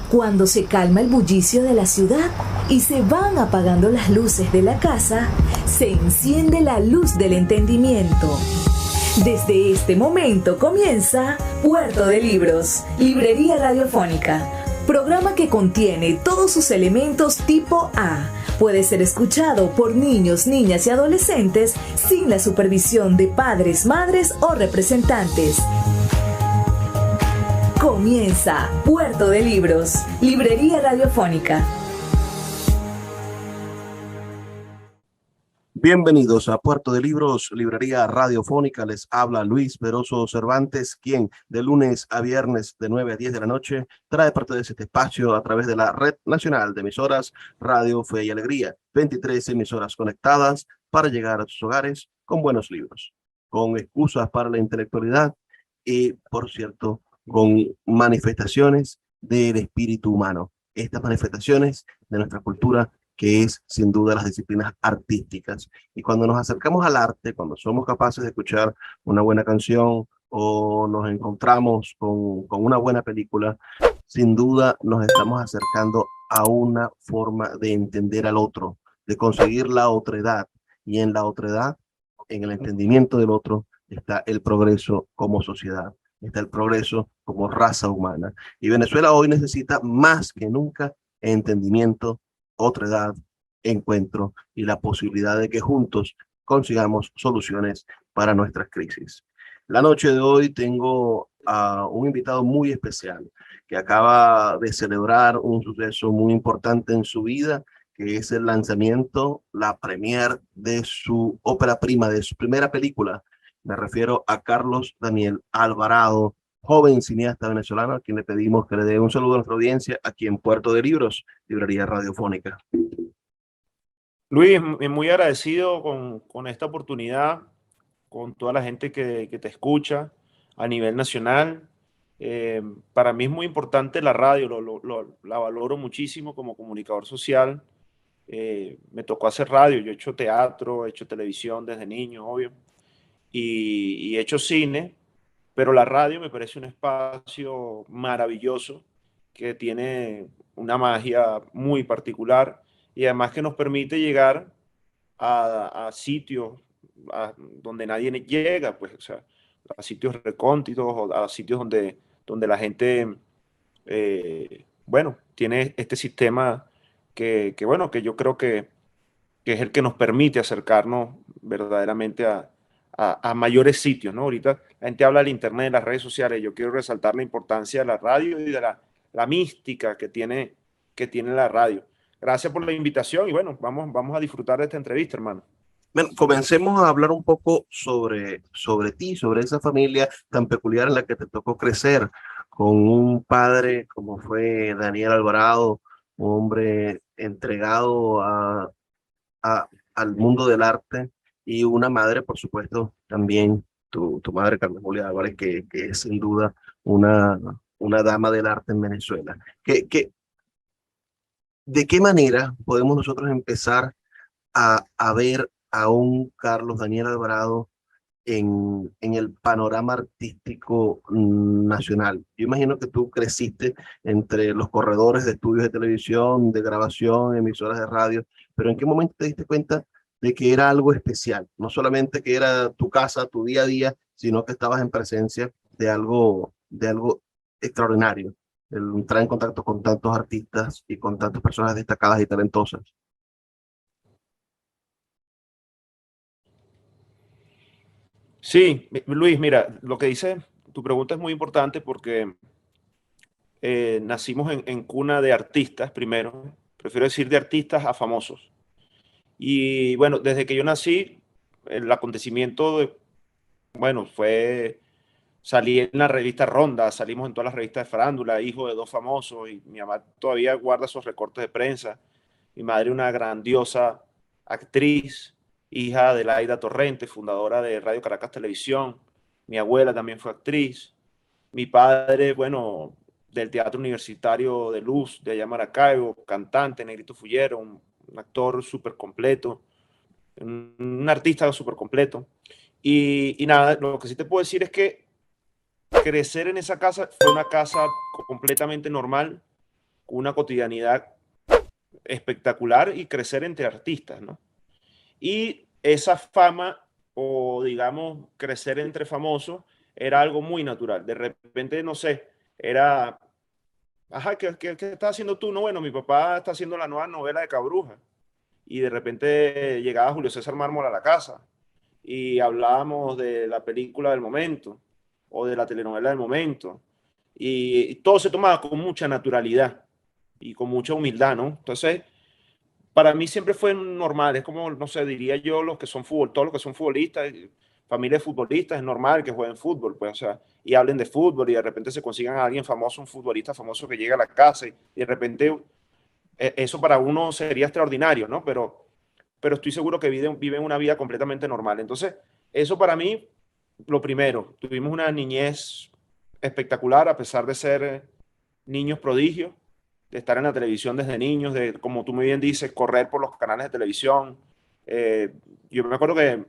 Cuando se calma el bullicio de la ciudad y se van apagando las luces de la casa, se enciende la luz del entendimiento. Desde este momento comienza Puerto de Libros, Librería Radiofónica, programa que contiene todos sus elementos tipo A. Puede ser escuchado por niños, niñas y adolescentes sin la supervisión de padres, madres o representantes. Comienza Puerto de Libros, Librería Radiofónica. Bienvenidos a Puerto de Libros, Librería Radiofónica. Les habla Luis Peroso Cervantes, quien de lunes a viernes de 9 a 10 de la noche trae parte de este espacio a través de la Red Nacional de Emisoras Radio Fe y Alegría. 23 emisoras conectadas para llegar a sus hogares con buenos libros, con excusas para la intelectualidad y, por cierto, con manifestaciones del espíritu humano. Estas manifestaciones de nuestra cultura, que es sin duda las disciplinas artísticas. Y cuando nos acercamos al arte, cuando somos capaces de escuchar una buena canción o nos encontramos con una buena película, sin duda nos estamos acercando a una forma de entender al otro, de conseguir la otredad. Y en la otredad, en el entendimiento del otro, está el progreso como sociedad, está el progreso como raza humana. Y Venezuela hoy necesita más que nunca entendimiento, otredad, encuentro y la posibilidad de que juntos consigamos soluciones para nuestras crisis. La noche de hoy tengo a un invitado muy especial que acaba de celebrar un suceso muy importante en su vida, que es el lanzamiento, la premier de su ópera prima, de su primera película. Me refiero a Carlos Daniel Alvarado, joven cineasta venezolano, a quien le pedimos que le dé un saludo a nuestra audiencia aquí en Puerto de Libros, Librería Radiofónica. Luis, muy agradecido con esta oportunidad, con toda la gente que te escucha a nivel nacional. Para mí es muy importante la radio, la valoro muchísimo como comunicador social. Me tocó hacer radio, yo he hecho teatro, he hecho televisión desde niño, obvio, y he hecho cine, pero la radio me parece un espacio maravilloso que tiene una magia muy particular y además que nos permite llegar a sitios donde nadie llega, pues, o sea, a sitios recónditos o a sitios donde la gente, bueno, tiene este sistema bueno, que yo creo que es el que nos permite acercarnos verdaderamente a mayores sitios, ¿no? Ahorita la gente habla del Internet, de las redes sociales. Yo quiero resaltar la importancia de la radio y de la mística que tiene la radio. Gracias por la invitación y bueno, vamos a disfrutar de esta entrevista, hermano. Bueno, comencemos a hablar un poco sobre ti, sobre esa familia tan peculiar en la que te tocó crecer, con un padre como fue Daniel Alvarado, un hombre entregado al mundo del arte, y una madre, por supuesto, también tu madre, Carmen Julia Álvarez, que es sin duda una dama del arte en Venezuela. ¿De qué manera podemos nosotros empezar a ver a un Carlos Daniel Alvarado en el panorama artístico nacional? Yo imagino que tú creciste entre los corredores de estudios de televisión, de grabación, emisoras de radio, pero ¿en qué momento te diste cuenta de que era algo especial? No solamente que era tu casa, tu día a día, sino que estabas en presencia de algo extraordinario, el entrar en contacto con tantos artistas y con tantas personas destacadas y talentosas. Sí, Luis, mira, lo que dice tu pregunta es muy importante porque nacimos en cuna de artistas primero, prefiero decir de artistas a famosos. Y bueno, desde que yo nací, el acontecimiento, bueno, salí en la revista Ronda, salimos en todas las revistas de farándula, hijo de dos famosos, y mi mamá todavía guarda esos recortes de prensa. Mi madre, una grandiosa actriz, hija de Laida Torrente, fundadora de Radio Caracas Televisión. Mi abuela también fue actriz. Mi padre, bueno, del Teatro Universitario de Luz, de allá en Maracaibo, cantante, Negrito Fullero, un actor súper completo, un artista súper completo. Y nada, lo que sí te puedo decir es que crecer en esa casa fue una casa completamente normal, con una cotidianidad espectacular y crecer entre artistas, ¿no? Y esa fama, o digamos, crecer entre famosos, era algo muy natural. De repente, no sé, era, ajá, ¿qué estás haciendo tú? No, bueno, mi papá está haciendo la nueva novela de Cabruja. Y de repente llegaba Julio César Mármol a la casa y hablábamos de la película del momento o de la telenovela del momento. Y todo se tomaba con mucha naturalidad y con mucha humildad, ¿no? Entonces, para mí siempre fue normal, es como, no sé, diría yo, los que son todos los que son futbolistas, familia de futbolistas, es normal que jueguen fútbol, pues, o sea, y hablen de fútbol y de repente se consigan a alguien famoso, un futbolista famoso que llega a la casa y de repente eso para uno sería extraordinario, ¿no? Pero estoy seguro que viven una vida completamente normal. Entonces, eso para mí, lo primero, tuvimos una niñez espectacular a pesar de ser niños prodigios, de estar en la televisión desde niños, de, como tú muy bien dices, correr por los canales de televisión. Yo me acuerdo que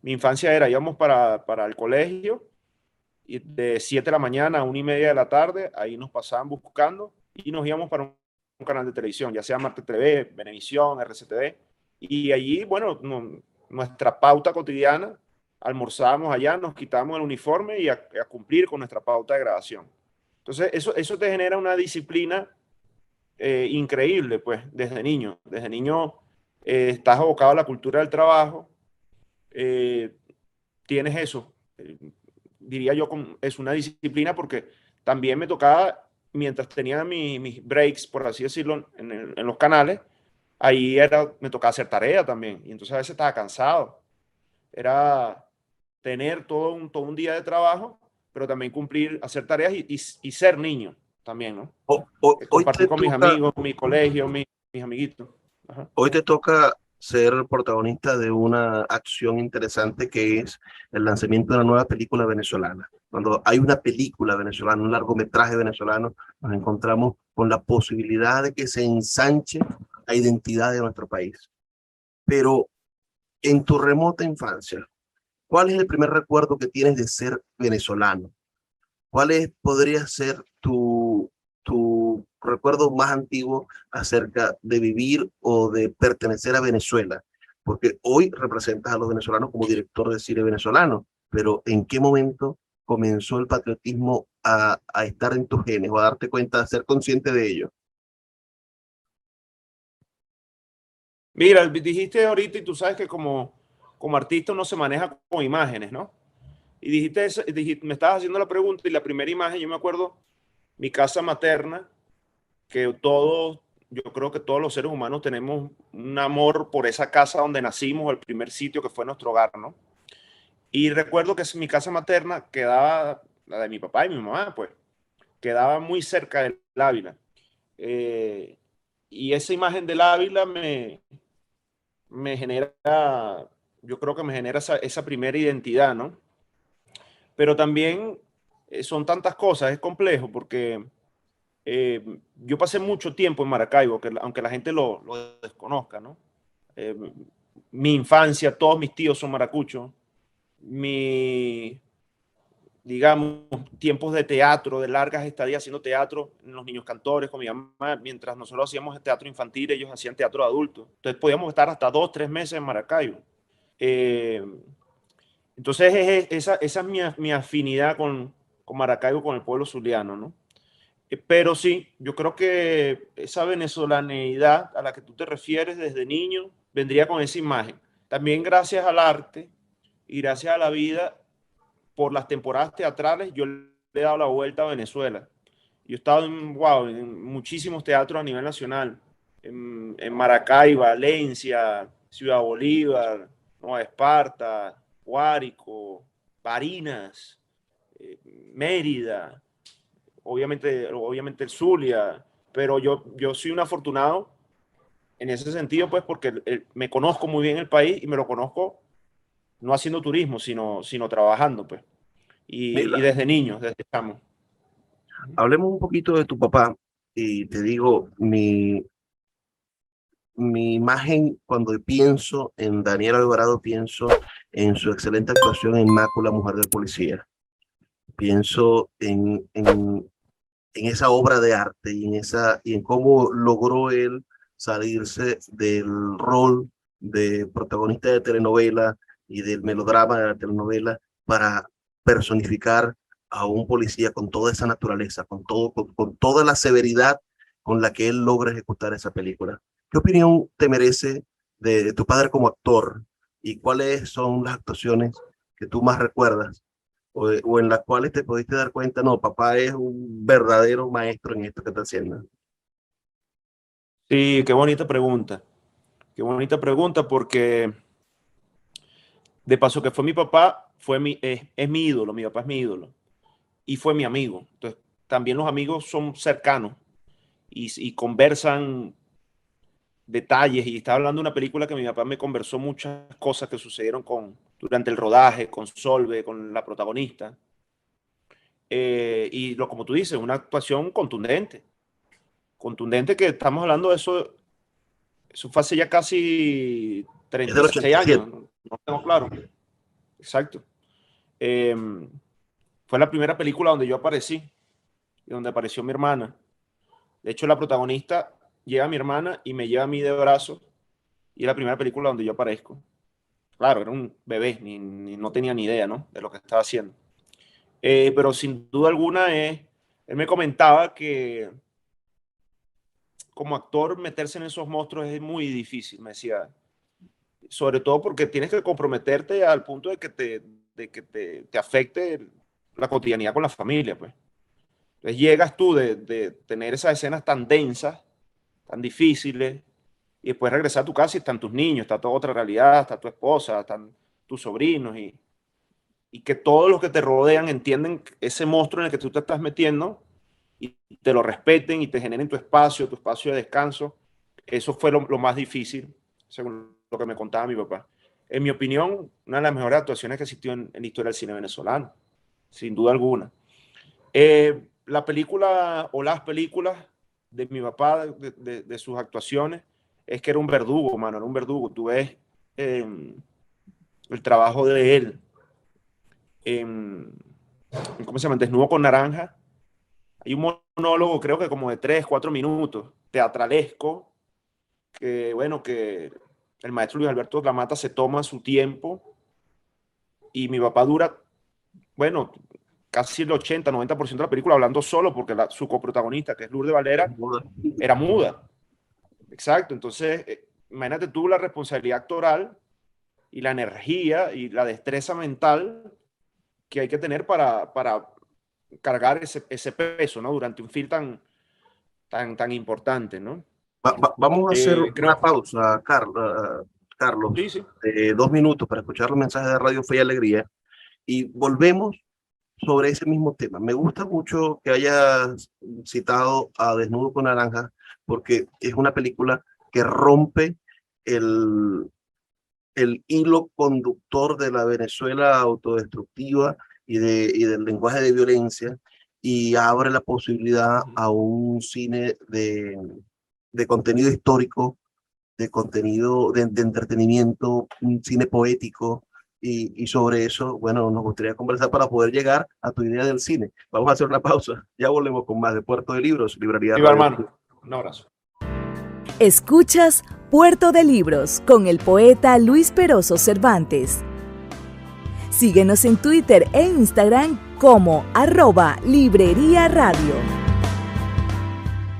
mi infancia era, íbamos para el colegio y de 7 de la mañana a 1:30 de la tarde, ahí nos pasaban buscando y nos íbamos para un canal de televisión, ya sea Marte TV, Venevisión, RCTV, y allí, bueno, nuestra pauta cotidiana, almorzábamos allá, nos quitábamos el uniforme y a cumplir con nuestra pauta de grabación. Entonces, eso te genera una disciplina increíble, pues, desde niño. Desde niño estás abocado a la cultura del trabajo, tienes eso, diría yo, es una disciplina porque también me tocaba, mientras tenía mis breaks, por así decirlo, en los canales, ahí me tocaba hacer tarea también, y entonces a veces estaba cansado. Era tener todo un día de trabajo, pero también cumplir, hacer tareas y ser niño también, ¿no? Hoy Compartir te con mis toca, amigos, mi colegio, mis amiguitos. Ajá. hoy te toca ser protagonista de una acción interesante que es el lanzamiento de una nueva película venezolana. Cuando hay una película venezolana, un largometraje venezolano, nos encontramos con la posibilidad de que se ensanche la identidad de nuestro país. Pero en tu remota infancia, ¿cuál es el primer recuerdo que tienes de ser venezolano? Podría ser tu recuerdo más antiguo acerca de vivir o de pertenecer a Venezuela? Porque hoy representas a los venezolanos como director de cine venezolano, pero ¿en qué momento comenzó el patriotismo a estar en tus genes o a darte cuenta, a ser consciente de ello? Mira, dijiste ahorita, y tú sabes que como artista uno se maneja con imágenes, ¿no? Y dijiste, me estabas haciendo la pregunta y la primera imagen, yo me acuerdo, mi casa materna, que yo creo que todos los seres humanos tenemos un amor por esa casa donde nacimos, el primer sitio que fue nuestro hogar, ¿no? Y recuerdo que mi casa materna quedaba, la de mi papá y mi mamá, pues, quedaba muy cerca del Ávila. Y esa imagen del Ávila me genera, yo creo que me genera esa primera identidad, ¿no? Pero también son tantas cosas, es complejo porque yo pasé mucho tiempo en Maracaibo, aunque la gente lo desconozca, ¿no? Eh, Mi infancia, todos mis tíos son maracuchos, digamos, tiempos de teatro, de largas estadías haciendo teatro en los Niños Cantores con mi mamá, mientras nosotros hacíamos teatro infantil, ellos hacían teatro de adultos. Entonces podíamos estar hasta 2, 3 meses en Maracaibo. Entonces esa es mi afinidad con Maracaibo, con el pueblo zuliano, ¿no? Pero sí, yo creo que esa venezolaneidad a la que tú te refieres desde niño vendría con esa imagen. También gracias al arte y gracias a la vida, por las temporadas teatrales, yo le he dado la vuelta a Venezuela. Yo he estado en muchísimos teatros a nivel nacional, en Maracay, Valencia, Ciudad Bolívar, Nueva Esparta, Guárico, Barinas, Mérida, obviamente el Zulia, pero yo soy un afortunado en ese sentido, pues porque me conozco muy bien el país y me lo conozco no haciendo turismo, sino trabajando, pues. Y Mira, desde niños, desde chamo. hablemos un poquito de tu papá y te digo, mi imagen cuando pienso en Daniel Alvarado, pienso en su excelente actuación en Mácula, Mujer del Policía. Pienso en esa obra de arte y en cómo logró él salirse del rol de protagonista de telenovela y del melodrama de la telenovela para personificar a un policía con toda esa naturaleza, con toda la severidad con la que él logra ejecutar esa película. ¿Qué opinión te merece de tu padre como actor y cuáles son las actuaciones que tú más recuerdas o en las cuales te pudiste dar cuenta, no, papá es un verdadero maestro en esto que está haciendo? Sí, qué bonita pregunta porque de paso que fue mi papá, es mi ídolo, mi papá es mi ídolo y fue mi amigo. Entonces, también los amigos son cercanos y conversan detalles. Y estaba hablando de una película que mi papá me conversó muchas cosas que sucedieron durante el rodaje, con Solve, con la protagonista. Como tú dices, una actuación contundente. Contundente que estamos hablando de eso fue hace ya casi Es del 36 87. años, no tengo claro. Exacto. Eh, Fue la primera película donde yo aparecí y donde apareció mi hermana. De hecho, la protagonista lleva a mi hermana y me lleva a mí de brazo y es la primera película donde yo aparezco. Claro, era un bebé, no tenía ni idea, ¿no?, de lo que estaba haciendo. Pero sin duda alguna, él me comentaba que como actor meterse en esos monstruos es muy difícil, me decía. Sobre todo porque tienes que comprometerte al punto de que te afecte la cotidianidad con la familia, pues. Entonces llegas tú de tener esas escenas tan densas, tan difíciles, y después regresar a tu casa y están tus niños, está toda otra realidad, está tu esposa, están tus sobrinos, y que todos los que te rodean entienden ese monstruo en el que tú te estás metiendo y te lo respeten y te generen tu espacio de descanso. Eso fue lo más difícil, según lo que me contaba mi papá. En mi opinión, una de las mejores actuaciones que existió en la historia del cine venezolano, sin duda alguna. La película o las películas de mi papá, de sus actuaciones, es que era un verdugo, mano, era un verdugo. Tú ves el trabajo de él en, ¿cómo se llama?, Desnudo con Naranja. Hay un monólogo, creo que como de 3, 4 minutos, teatralesco, que el maestro Luis Alberto Lamata se toma su tiempo y mi papá dura, bueno, casi el 80-90% de la película hablando solo porque su coprotagonista, que es Lourdes Valera, era muda. Exacto, entonces imagínate tú la responsabilidad actoral y la energía y la destreza mental que hay que tener para cargar ese peso, ¿no?, durante un film tan importante, ¿no? Vamos a hacer una Creo, pausa, Carlos, sí, sí. de 2 minutos para escuchar los mensajes de Radio Fe y Alegría y volvemos sobre ese mismo tema. Me gusta mucho que hayas citado a Desnudo con Naranja porque es una película que rompe el, el hilo conductor de la Venezuela autodestructiva y del lenguaje de violencia y abre la posibilidad a un cine de contenido histórico, de contenido de entretenimiento, un cine poético. Y sobre eso, bueno, nos gustaría conversar para poder llegar a tu idea del cine. Vamos a hacer una pausa. Ya volvemos con más de Puerto de Libros, Librería Viva, Radio. hermano. Un abrazo. Escuchas Puerto de Libros con el poeta Luis Peroso Cervantes. Síguenos en Twitter e Instagram como @Librería Radio.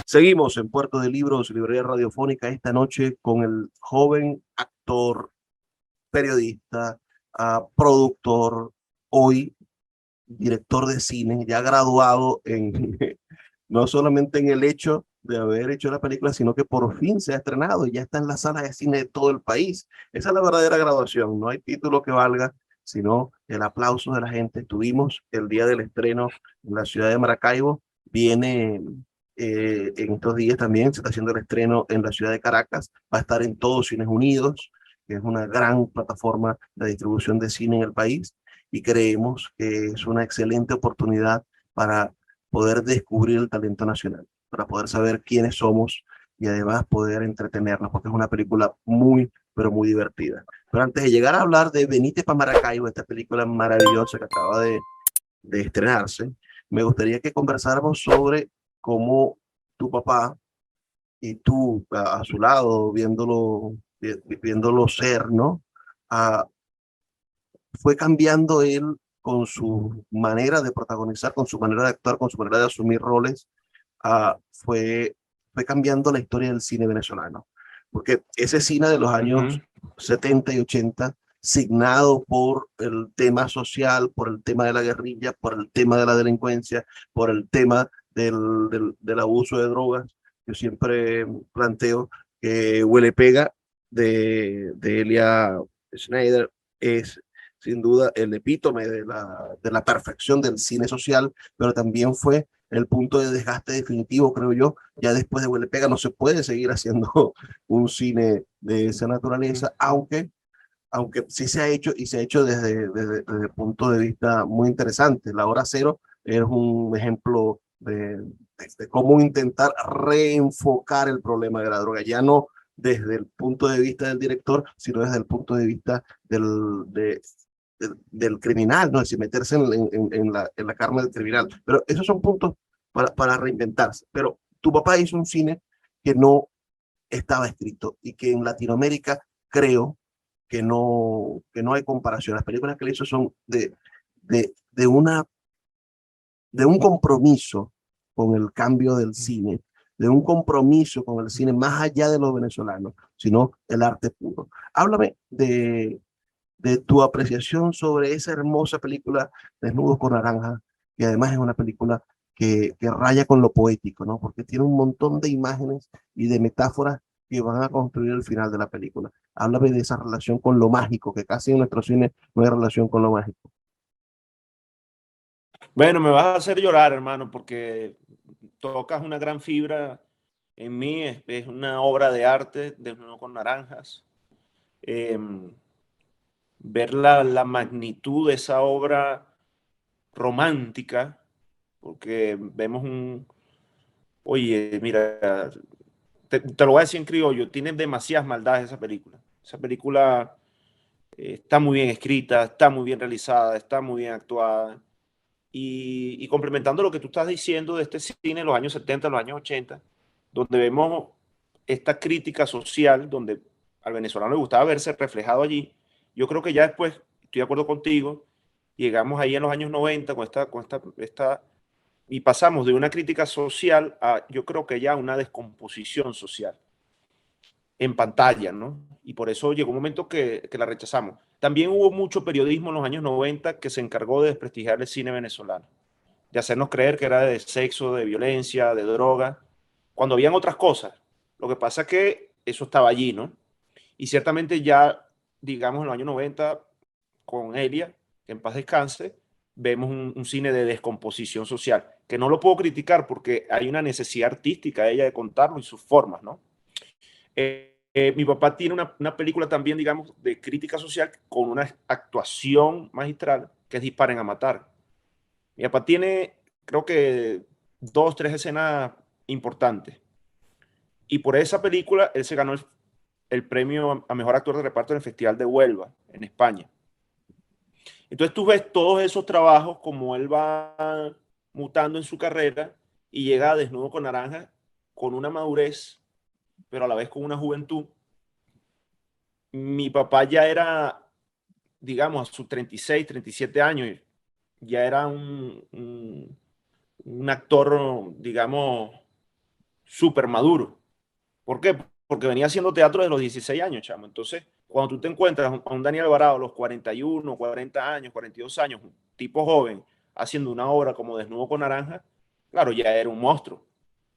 Seguimos en Puerto de Libros, Librería Radiofónica, esta noche con el joven actor, periodista, productor, hoy director de cine, ya graduado no solamente en el hecho de haber hecho la película, sino que por fin se ha estrenado y ya está en las salas de cine de todo el país. Esa es la verdadera graduación, no hay título que valga, sino el aplauso de la gente. Tuvimos el día del estreno en la ciudad de Maracaibo, viene en estos días también, se está haciendo el estreno en la ciudad de Caracas, va a estar en Todos Cines Unidos, que es una gran plataforma de distribución de cine en el país, y creemos que es una excelente oportunidad para poder descubrir el talento nacional, para poder saber quiénes somos y además poder entretenernos, porque es una película muy, pero muy divertida. Pero antes de llegar a hablar de Venite pa' Maracaibo, esta película maravillosa que acaba de estrenarse, me gustaría que conversáramos sobre cómo tu papá y tú a su lado, viéndolo ser, ¿no? Ah, fue cambiando él con su manera de protagonizar, con su manera de actuar, con su manera de asumir roles, fue cambiando la historia del cine venezolano. Porque ese cine de los años 70 y 80, signado por el tema social, por el tema de la guerrilla, por el tema de la delincuencia, por el tema del abuso de drogas, yo siempre planteo que Huele Pega de Elia Schneider es sin duda el epítome de la perfección del cine social, pero también fue el punto de desgaste definitivo, creo yo. Ya después de Huele Pega no se puede seguir haciendo un cine de esa naturaleza, aunque sí se ha hecho y se ha hecho desde el punto de vista muy interesante. La Hora Cero es un ejemplo de cómo intentar reenfocar el problema de la droga, ya no desde el punto de vista del director, sino desde el punto de vista del criminal, ¿no? Es decir, meterse en la carne del criminal. Pero esos son puntos para reinventarse. Pero tu papá hizo un cine que no estaba escrito y que en Latinoamérica creo que no hay comparación. Las películas que le hizo son de, de, una, de un compromiso con el cambio del cine, de un compromiso con el cine más allá de los venezolanos, sino el arte puro. Háblame de tu apreciación sobre esa hermosa película Desnudos con Naranja, que además es una película que raya con lo poético, ¿no? Porque tiene un montón de imágenes y de metáforas que van a construir el final de la película. Háblame de esa relación con lo mágico, que casi en nuestro cine no hay relación con lo mágico. Bueno, me vas a hacer llorar, hermano, porque tocas una gran fibra en mí. Es una obra de arte, Desnudo con Naranjas. Em, Ver la magnitud de esa obra romántica, porque vemos oye, mira, te lo voy a decir en criollo, tiene demasiadas maldades esa película. Esa película está muy bien escrita, está muy bien realizada, está muy bien actuada. Y complementando lo que tú estás diciendo de este cine de los años 70, los años 80, donde vemos esta crítica social, donde al venezolano le gustaba verse reflejado allí, yo creo que ya después, estoy de acuerdo contigo, llegamos ahí en los años 90 y pasamos de una crítica social a, yo creo que ya una descomposición social en pantalla, ¿no? Y por eso llegó un momento que la rechazamos. También hubo mucho periodismo en los años 90 que se encargó de desprestigiar el cine venezolano, de hacernos creer que era de sexo, de violencia, de droga, cuando habían otras cosas. Lo que pasa es que eso estaba allí, ¿no? Y ciertamente ya, digamos, en los años 90, con Elia, que en paz descanse, vemos un cine de descomposición social, que no lo puedo criticar porque hay una necesidad artística de ella de contarlo y sus formas, ¿no? Mi papá tiene una película también, digamos, de crítica social con una actuación magistral que es Disparen a Matar. Mi papá tiene, creo que, dos, tres escenas importantes. Y por esa película, él se ganó el premio a mejor actor de reparto en el Festival de Huelva, en España. Entonces tú ves todos esos trabajos, como él va mutando en su carrera y llega a Desnudo con Naranja con una madurez, pero a la vez con una juventud. Mi papá ya era, digamos, a sus 36, 37 años, ya era un actor, digamos, súper maduro. ¿Por qué? Porque venía haciendo teatro desde los 16 años, chamo. Entonces, cuando tú te encuentras a un Daniel Alvarado a los 41, 40 años, 42 años, un tipo joven, haciendo una obra como Desnudo con Naranja, claro, ya era un monstruo.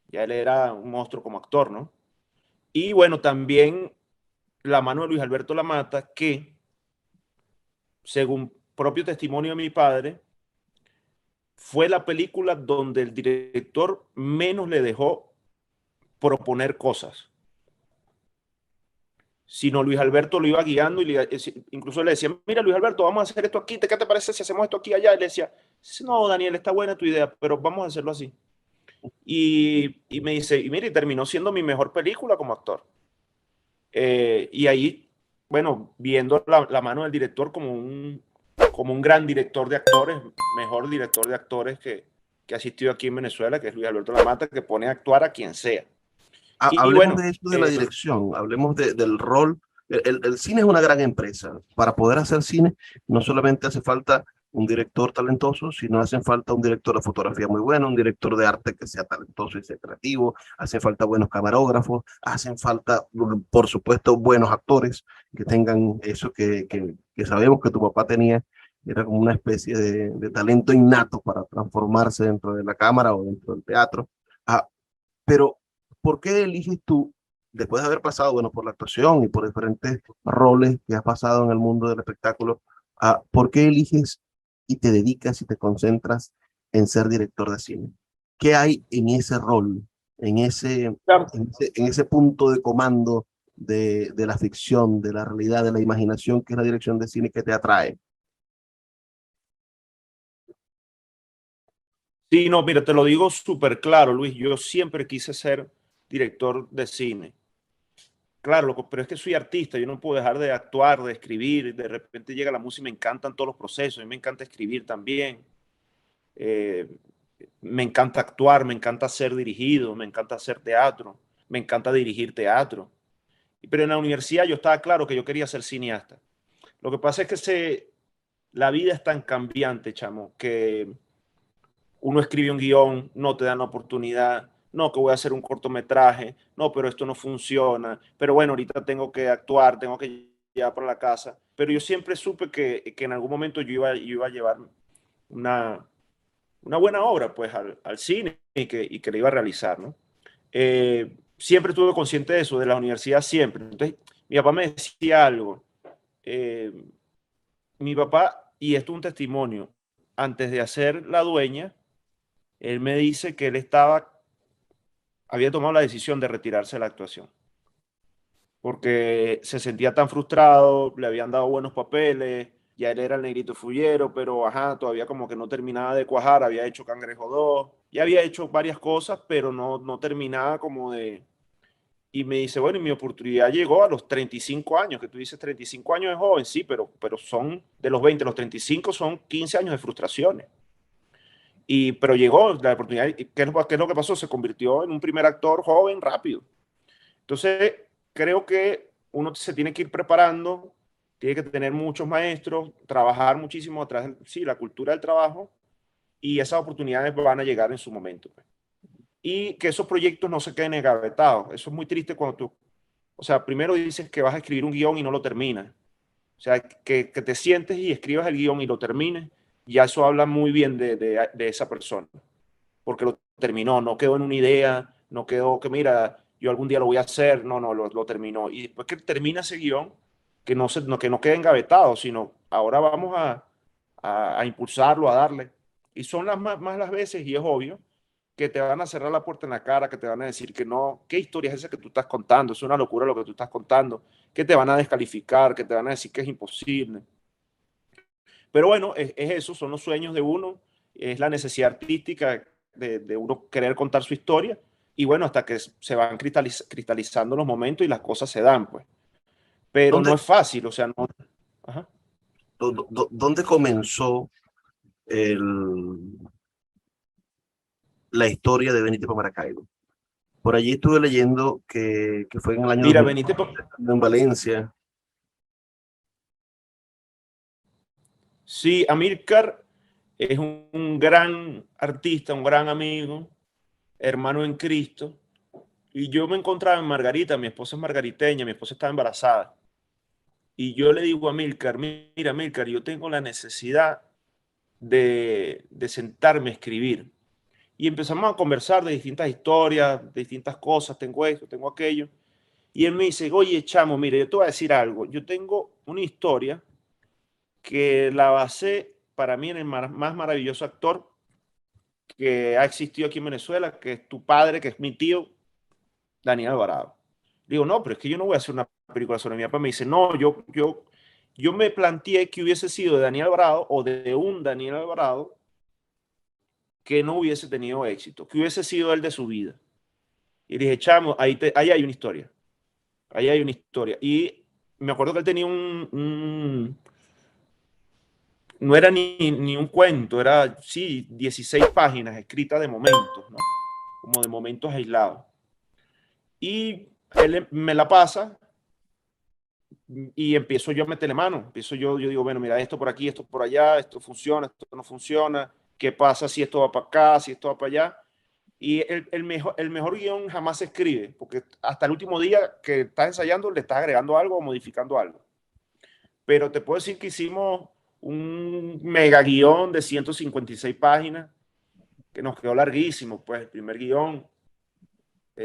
Ya él era un monstruo como actor, ¿no? Y bueno, también la mano de Luis Alberto Lamata, que, según propio testimonio de mi padre, fue la película donde el director menos le dejó proponer cosas, sino Luis Alberto lo iba guiando y incluso le decía, mira Luis Alberto, vamos a hacer esto aquí, ¿qué te parece si hacemos esto aquí allá? Y le decía, no Daniel, está buena tu idea, pero vamos a hacerlo así. Y me dice, y mire, terminó siendo mi mejor película como actor. Y ahí, bueno, viendo la mano del director como un gran director de actores, mejor director de actores que ha asistido aquí en Venezuela, que es Luis Alberto Lamata, que pone a actuar a quien sea. Y Hablemos bueno, de eso de la dirección, hablemos del rol. El cine es una gran empresa. Para poder hacer cine, no solamente hace falta un director talentoso, sino hace falta un director de fotografía muy bueno, un director de arte que sea talentoso y sea creativo, hacen falta buenos camarógrafos, hacen falta, por supuesto, buenos actores que tengan eso que sabemos que tu papá tenía, era como una especie de talento innato para transformarse dentro de la cámara o dentro del teatro. Ah, pero, ¿por qué eliges tú, después de haber pasado, bueno, por la actuación y por diferentes roles que has pasado en el mundo del espectáculo, por qué eliges y te dedicas y te concentras en ser director de cine? ¿Qué hay en ese rol, en ese, claro, en ese punto de comando de la ficción, de la realidad, de la imaginación, que es la dirección de cine que te atrae? sí, no, mira, te lo digo súper claro, Luis, yo siempre quise ser director de cine. Claro, pero es que soy artista, yo no puedo dejar de actuar, de escribir, de repente llega la música y me encantan todos los procesos, a mí me encanta escribir también, eh, me encanta actuar, me encanta ser dirigido, me encanta hacer teatro, me encanta dirigir teatro. Pero en la universidad yo estaba claro que yo quería ser cineasta. Lo que pasa es que la vida es tan cambiante, chamo, que uno escribe un guión, no te dan la oportunidad, no, que voy a hacer un cortometraje, no, pero esto no funciona, pero bueno, ahorita tengo que actuar, tengo que llevar para la casa, pero yo siempre supe que en algún momento yo iba a llevar una buena obra pues al cine y que la iba a realizar, ¿no? Siempre estuve consciente de eso, de la universidad siempre. Entonces, mi papá me decía algo, eh, mi papá, y esto es un testimonio, antes de hacer La Dueña, él me dice que había tomado la decisión de retirarse de la actuación, porque se sentía tan frustrado, le habían dado buenos papeles, ya él era el negrito fullero, pero ajá, todavía como que no terminaba de cuajar, había hecho Cangrejo 2, ya había hecho varias cosas, pero no terminaba como de... Y me dice, bueno, y mi oportunidad llegó a los 35 años, que tú dices 35 años es joven, sí, pero son de los 20, los 35 son 15 años de frustraciones. Pero llegó la oportunidad. ¿Qué es lo que pasó? Se convirtió en un primer actor joven rápido. Entonces, creo que uno se tiene que ir preparando, tiene que tener muchos maestros, trabajar muchísimo atrás, sí, la cultura del trabajo, y esas oportunidades van a llegar en su momento, pues. Y que esos proyectos no se queden engavetados. Eso es muy triste cuando tú, o sea, primero dices que vas a escribir un guión y no lo terminas. O sea, que te sientes y escribas el guión y lo termines, ya eso habla muy bien de esa persona, porque lo terminó, no quedó en una idea, no quedó que mira, yo algún día lo voy a hacer, no, lo terminó. Y después que termina ese guión, que no quede engavetado, sino ahora vamos a impulsarlo, a darle. Y son más las veces, y es obvio, que te van a cerrar la puerta en la cara, que te van a decir que no, ¿qué historia es esa que tú estás contando? Es una locura lo que tú estás contando, que te van a descalificar, que te van a decir que es imposible. Pero bueno, es eso, son los sueños de uno, es la necesidad artística de uno querer contar su historia y bueno, hasta que se van cristalizando los momentos y las cosas se dan, pues. Pero no ¿Dónde, es fácil, o sea, no. Ajá. dónde comenzó el, la historia de Benito Maracaibo? Por allí estuve leyendo que fue en el año Mira, 2000 Benítez, en Valencia. sí, Amílcar es un gran artista, un gran amigo, hermano en Cristo. Y yo me encontraba en Margarita, mi esposa es margariteña, mi esposa estaba embarazada. Y yo le digo a Milcar, mira, Milcar, yo tengo la necesidad de sentarme a escribir. Y empezamos a conversar de distintas historias, de distintas cosas, tengo esto, tengo aquello. Y él me dice, oye, chamo, mire, yo te voy a decir algo. Yo tengo una historia que la basé para mí en el más maravilloso actor que ha existido aquí en Venezuela, que es tu padre, que es mi tío, Daniel Alvarado. Digo, no, pero es que yo no voy a hacer una película sobre mi papá. Me dice, no, yo me planteé que hubiese sido de Daniel Alvarado o de un Daniel Alvarado que no hubiese tenido éxito, que hubiese sido el de su vida. Y dije, chamo, ahí hay una historia. Ahí hay una historia. Y me acuerdo que él tenía no era ni un cuento, era, sí, 16 páginas escritas de momentos, ¿no? Como de momentos aislados. Y él me la pasa y empiezo yo a meterle mano. Yo digo, bueno, mira, esto por aquí, esto por allá, esto funciona, esto no funciona. ¿Qué pasa si esto va para acá, si esto va para allá? Y el mejor guión jamás se escribe, porque hasta el último día que estás ensayando le estás agregando algo o modificando algo. Pero te puedo decir que hicimos un mega guión de 156 páginas, que nos quedó larguísimo, pues el primer guión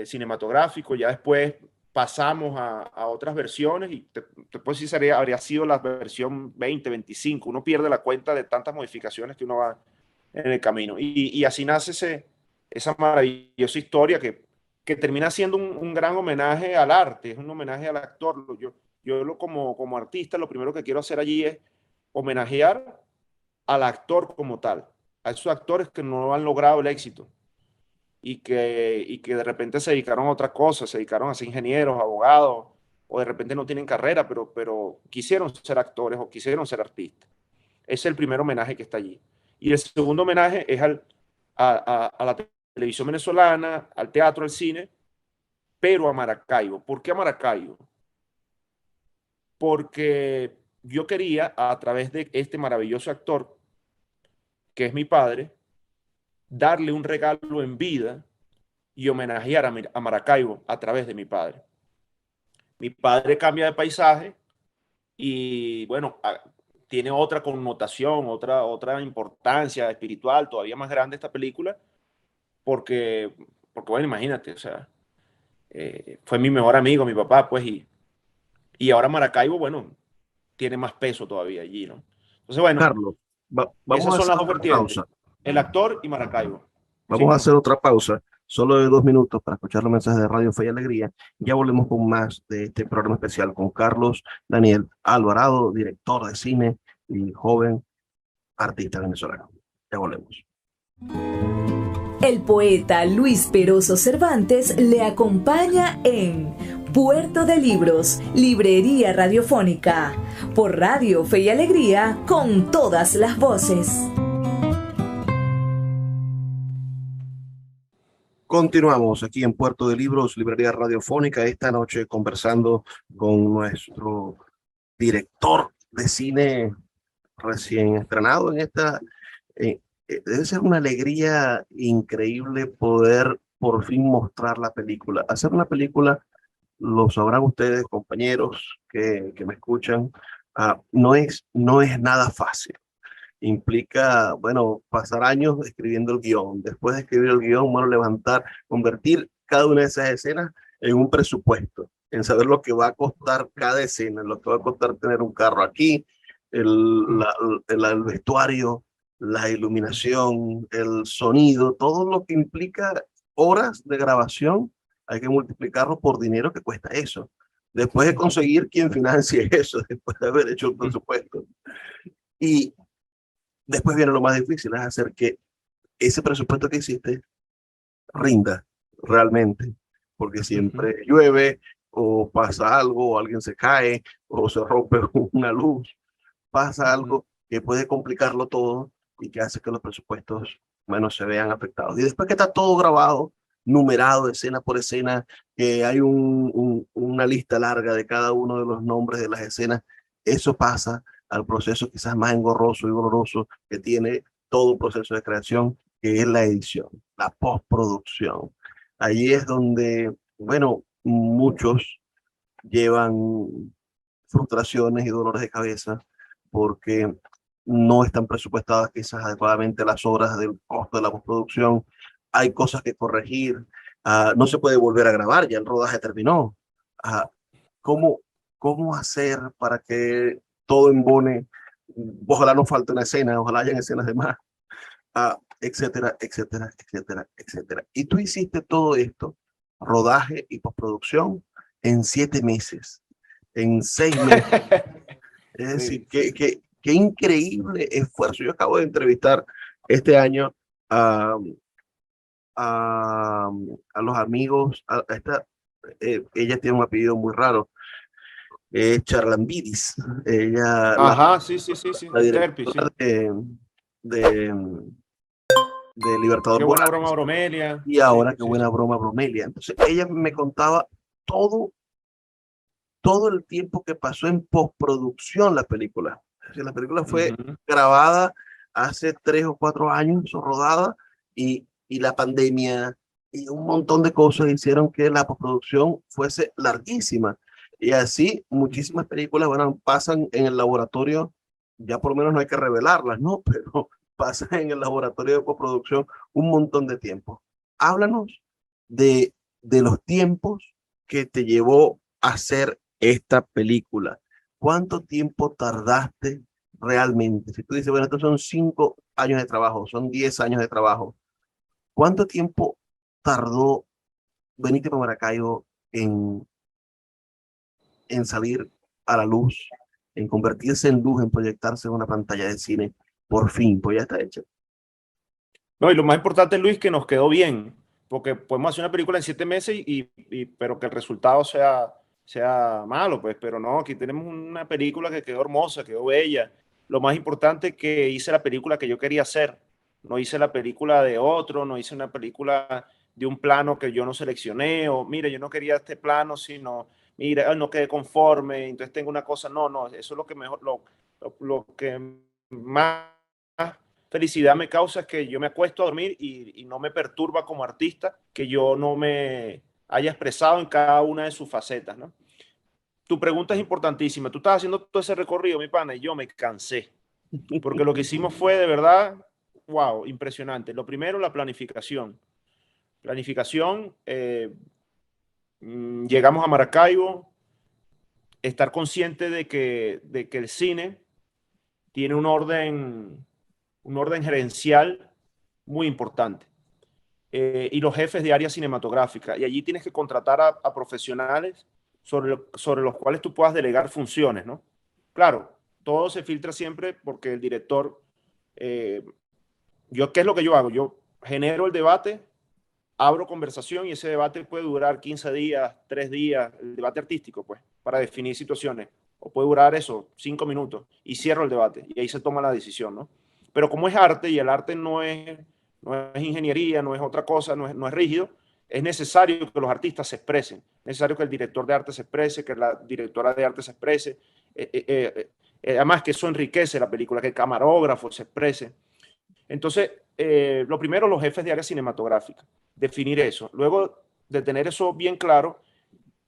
cinematográfico. Ya después pasamos a otras versiones y te puedo decir, habría sido la versión 20, 25. Uno pierde la cuenta de tantas modificaciones que uno va en el camino. Y así nace esa maravillosa historia que termina siendo un gran homenaje al arte, es un homenaje al actor. Como artista, lo primero que quiero hacer allí es homenajear al actor como tal, a esos actores que no han logrado el éxito y que de repente se dedicaron a otra cosa, se dedicaron a ser ingenieros, abogados, o de repente no tienen carrera, pero quisieron ser actores o quisieron ser artistas. Ese es el primer homenaje que está allí. Y el segundo homenaje es a la televisión venezolana, al teatro, al cine, pero a Maracaibo. ¿Por qué a Maracaibo? Porque yo quería, a través de este maravilloso actor, que es mi padre, darle un regalo en vida y homenajear a Maracaibo a través de mi padre. Mi padre cambia de paisaje y bueno, tiene otra connotación, otra importancia espiritual todavía más grande esta película, porque bueno, imagínate, o sea, fue mi mejor amigo, mi papá, pues, y ahora Maracaibo, bueno, tiene más peso todavía allí, ¿no? Entonces, bueno, Carlos, vamos esas a son hacer las dos otra vertientes, pausa. el actor y Maracaibo. Vamos ¿Sí? a hacer otra pausa, solo de 2 minutos para escuchar los mensajes de Radio Fe y Alegría. Ya volvemos con más de este programa especial con Carlos Daniel Alvarado, director de cine y joven artista venezolano. Ya volvemos. El poeta Luis Peroso Cervantes le acompaña en Puerto de Libros, Librería Radiofónica, por Radio Fe y Alegría, con todas las voces. Continuamos aquí en Puerto de Libros, Librería Radiofónica, esta noche conversando con nuestro director de cine recién estrenado en esta. Debe ser una alegría increíble poder por fin mostrar la película. Hacer una película, lo sabrán ustedes, compañeros que me escuchan, no es nada fácil. Implica, bueno, pasar años escribiendo el guión. Después de escribir el guión, bueno, convertir cada una de esas escenas en un presupuesto, en saber lo que va a costar cada escena, lo que va a costar tener un carro aquí, el vestuario, la iluminación, el sonido, todo lo que implica horas de grabación, hay que multiplicarlo por dinero que cuesta eso. Después de conseguir quien financie eso, después de haber hecho el presupuesto. Y después viene lo más difícil, es hacer que ese presupuesto que hiciste rinda realmente, porque siempre llueve o pasa algo, o alguien se cae, o se rompe una luz, pasa algo que puede complicarlo todo y que hace que los presupuestos, bueno, se vean afectados. Y después que está todo grabado, numerado, escena por escena, que hay una lista larga de cada uno de los nombres de las escenas, eso pasa al proceso quizás más engorroso y doloroso que tiene todo el proceso de creación, que es la edición, la postproducción. Allí es donde, bueno, muchos llevan frustraciones y dolores de cabeza porque no están presupuestadas quizás adecuadamente las horas del costo de la postproducción. Hay cosas que corregir. No se puede volver a grabar, ya el rodaje terminó. Uh, ¿cómo, ¿Cómo hacer para que todo embone? Ojalá no falte una escena, ojalá hayan escenas de más, etcétera, etcétera, etcétera, etcétera. Y tú hiciste todo esto, rodaje y postproducción, en 7 meses, en 6 meses. Es decir, qué increíble esfuerzo. Yo acabo de entrevistar este año a, a los amigos, ella tiene un apellido muy raro, Charlambidis, ella, Ajá, sí, sí, sí, sí, la Sterpi, directora sí. de, de Libertador Qué buena Boral, broma, Bromelia. y Sí, ahora qué sí, sí. buena broma Bromelia. Entonces ella me contaba todo, todo el tiempo que pasó en postproducción la película. O sea, la película fue Ujú. grabada hace 3 o 4 años, rodada, y la pandemia y un montón de cosas hicieron que la postproducción fuese larguísima. Y así muchísimas películas, bueno, pasan en el laboratorio, ya por lo menos no hay que revelarlas, ¿no? Pero pasan en el laboratorio de postproducción un montón de tiempo. Háblanos de los tiempos que te llevó a hacer esta película. ¿Cuánto tiempo tardaste realmente? Si tú dices, bueno, estos son 5 años de trabajo, son 10 años de trabajo, ¿cuánto tiempo tardó Benito Maracaibo en salir a la luz, en convertirse en luz, en proyectarse en una pantalla de cine? Por fin, pues ya está hecho. No, y lo más importante, Luis, que nos quedó bien, porque podemos hacer una película en 7 meses pero que el resultado sea malo, pues, pero no, aquí tenemos una película que quedó hermosa, quedó bella. Lo más importante es que hice la película que yo quería hacer, no hice la película de otro, no hice una película de un plano que yo no seleccioné, o mire, yo no quería este plano, sino, mira, no quedé conforme, entonces tengo una cosa, no, no, eso es lo que mejor, lo que más felicidad me causa es que yo me acuesto a dormir y no me perturba como artista que yo no me haya expresado en cada una de sus facetas, ¿no? Tu pregunta es importantísima. Tú estás haciendo todo ese recorrido, mi pana, y yo me cansé, porque lo que hicimos fue de verdad, wow, impresionante. Lo primero, la planificación. Planificación, llegamos a Maracaibo, estar consciente de que el cine tiene un orden gerencial muy importante. Y los jefes de área cinematográfica. Y allí tienes que contratar a profesionales sobre los cuales tú puedas delegar funciones, ¿no? Claro, todo se filtra siempre porque el director, eh, ¿qué es lo que yo hago? Yo genero el debate, abro conversación y ese debate puede durar 15 días, 3 días, el debate artístico, pues, para definir situaciones. O puede durar eso, 5 minutos y cierro el debate y ahí se toma la decisión, ¿no? Pero como es arte y el arte no es ingeniería, no es otra cosa, no es rígido, es necesario que los artistas se expresen, es necesario que el director de arte se exprese, que la directora de arte se exprese, además que eso enriquece la película, que el camarógrafo se exprese. Entonces, lo primero, los jefes de área cinematográfica, definir eso. Luego de tener eso bien claro,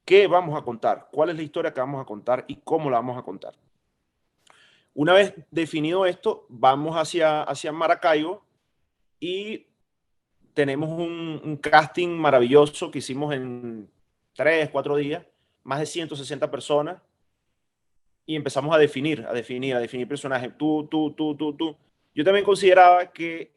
¿qué vamos a contar? ¿Cuál es la historia que vamos a contar y cómo la vamos a contar? Una vez definido esto, vamos hacia Maracaibo y tenemos un casting maravilloso que hicimos en 3, 4 días, más de 160 personas, y empezamos a definir personajes. Tú. Yo también consideraba que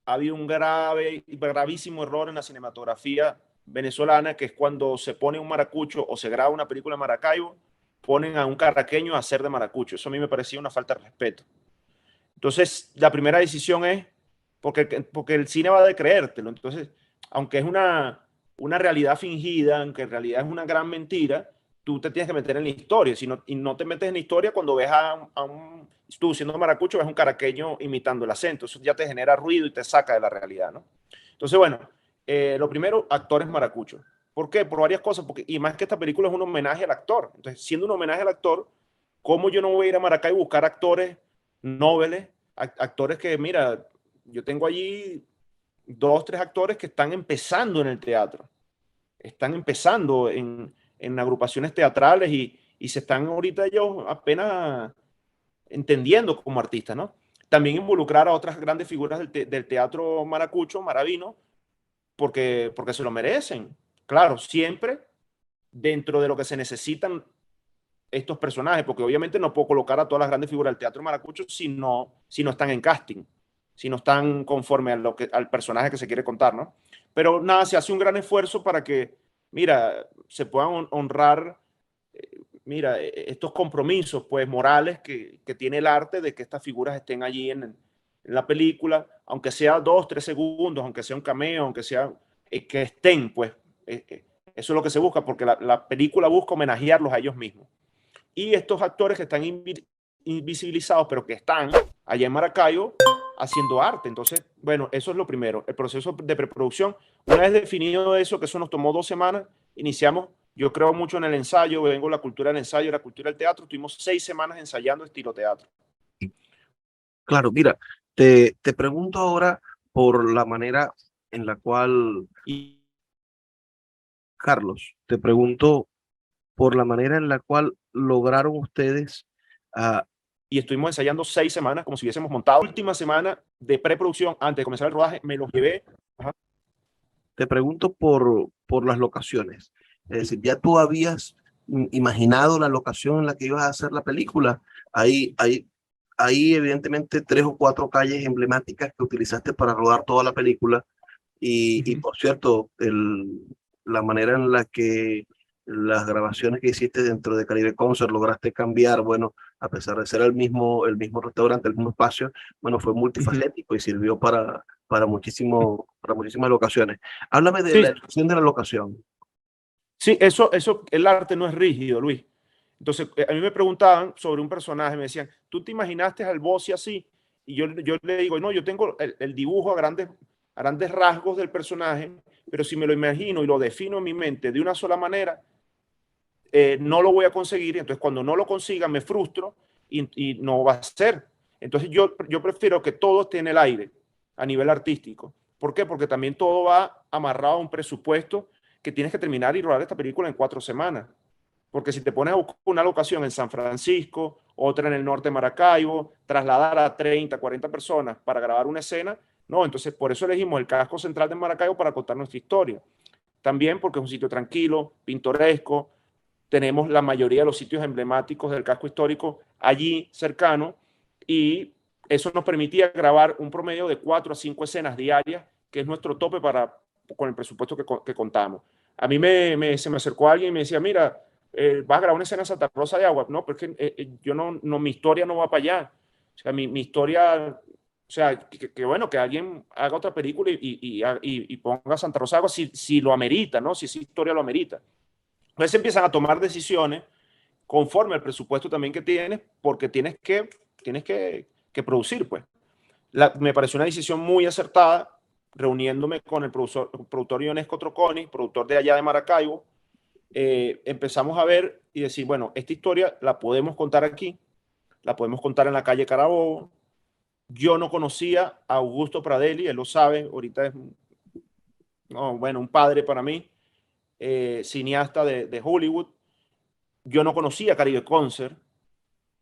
había un gravísimo error en la cinematografía venezolana, que es cuando se pone un maracucho o se graba una película en Maracaibo, ponen a un caraqueño a hacer de maracucho. Eso a mí me parecía una falta de respeto. Entonces, la primera decisión es, porque el cine va de creértelo. Entonces, aunque es una realidad fingida, aunque en realidad es una gran mentira, tú te tienes que meter en la historia. Y no te metes en la historia cuando ves tú siendo maracucho, ves un caraqueño imitando el acento. Eso ya te genera ruido y te saca de la realidad, ¿no? Entonces, bueno, lo primero, actores maracuchos. ¿Por qué? Por varias cosas. Y más que esta película es un homenaje al actor. Entonces, siendo un homenaje al actor, ¿cómo yo no voy a ir a Maracay y buscar actores nobles, actores que, mira, yo tengo allí 2, 3 actores que están empezando en el teatro, están empezando en agrupaciones teatrales y se están ahorita ellos apenas entendiendo como artistas, ¿no? También involucrar a otras grandes figuras del teatro maracucho, maravino, porque se lo merecen. Claro, siempre dentro de lo que se necesitan estos personajes, porque obviamente no puedo colocar a todas las grandes figuras del teatro maracucho si no están en casting, si no están conforme al personaje que se quiere contar, ¿no? Pero nada, se hace un gran esfuerzo para que, mira, se puedan honrar, mira, estos compromisos, pues, morales que tiene el arte de que estas figuras estén allí en la película, aunque sea 2, 3 segundos, aunque sea un cameo, aunque sea que estén, pues, Eso es lo que se busca, porque la película busca homenajearlos a ellos mismos. Y estos actores que están invisibilizados, pero que están allá en Maracaibo haciendo arte. Entonces, bueno, eso es lo primero, el proceso de preproducción. Una vez definido eso, que eso nos tomó 2 semanas, iniciamos. Yo creo mucho en el ensayo, vengo de la cultura del ensayo, la cultura del teatro. Tuvimos 6 semanas ensayando estilo teatro. Claro, mira, te pregunto ahora por la manera en la cual, Y, Carlos, te pregunto por la manera en la cual lograron ustedes, ah, y estuvimos ensayando 6 semanas como si hubiésemos montado. La última semana de preproducción, antes de comenzar el rodaje, me los llevé. Ajá. te pregunto por las locaciones. Es decir, ya tú habías imaginado la locación en la que ibas a hacer la película. Hay evidentemente 3 o 4 calles emblemáticas que utilizaste para rodar toda la película. Y por cierto, la manera en la que las grabaciones que hiciste dentro de Caribe Concert lograste cambiar, bueno, a pesar de ser el mismo restaurante, el mismo espacio, bueno, fue multifacético y sirvió para muchísimas locaciones. Háblame de la Sí, elección de la locación. sí, el arte no es rígido, Luis. Entonces, a mí me preguntaban sobre un personaje, me decían, ¿tú te imaginaste al Bossi así? Y yo le digo, no, yo tengo el dibujo a grandes rasgos del personaje, pero si me lo imagino y lo defino en mi mente de una sola manera, no lo voy a conseguir. Entonces, cuando no lo consiga, me frustro y no va a ser. Entonces, yo prefiero que todo esté en el aire a nivel artístico. ¿Por qué? Porque también todo va amarrado a un presupuesto que tienes que terminar y rodar esta película en 4 semanas. Porque si te pones a buscar una locación en San Francisco, otra en el norte de Maracaibo, trasladar a 30, 40 personas para grabar una escena, no, entonces por eso elegimos el casco central de Maracaibo para contar nuestra historia. También porque es un sitio tranquilo, pintoresco, tenemos la mayoría de los sitios emblemáticos del casco histórico allí cercano y eso nos permitía grabar un promedio de 4 a 5 escenas diarias, que es nuestro tope con el presupuesto que contamos. A mí se me acercó alguien y me decía, mira, vas a grabar una escena en Santa Rosa de Agua. No, porque yo mi historia no va para allá. O sea, mi historia, o sea, que bueno, que alguien haga otra película y ponga Santa Rosa de Agua si lo amerita, ¿no? Si esa historia lo amerita. Entonces empiezan a tomar decisiones conforme al presupuesto también que tienes, porque tienes que producir, pues. Me pareció una decisión muy acertada, reuniéndome con el productor Ionesco Troconi, productor de allá de Maracaibo. Empezamos a ver y decir, bueno, esta historia la podemos contar aquí, la podemos contar en la calle Carabobo. Yo no conocía a Augusto Pradelli, él lo sabe, ahorita es no, bueno, un padre para mí, cineasta de Hollywood. Yo no conocía Caribe Concert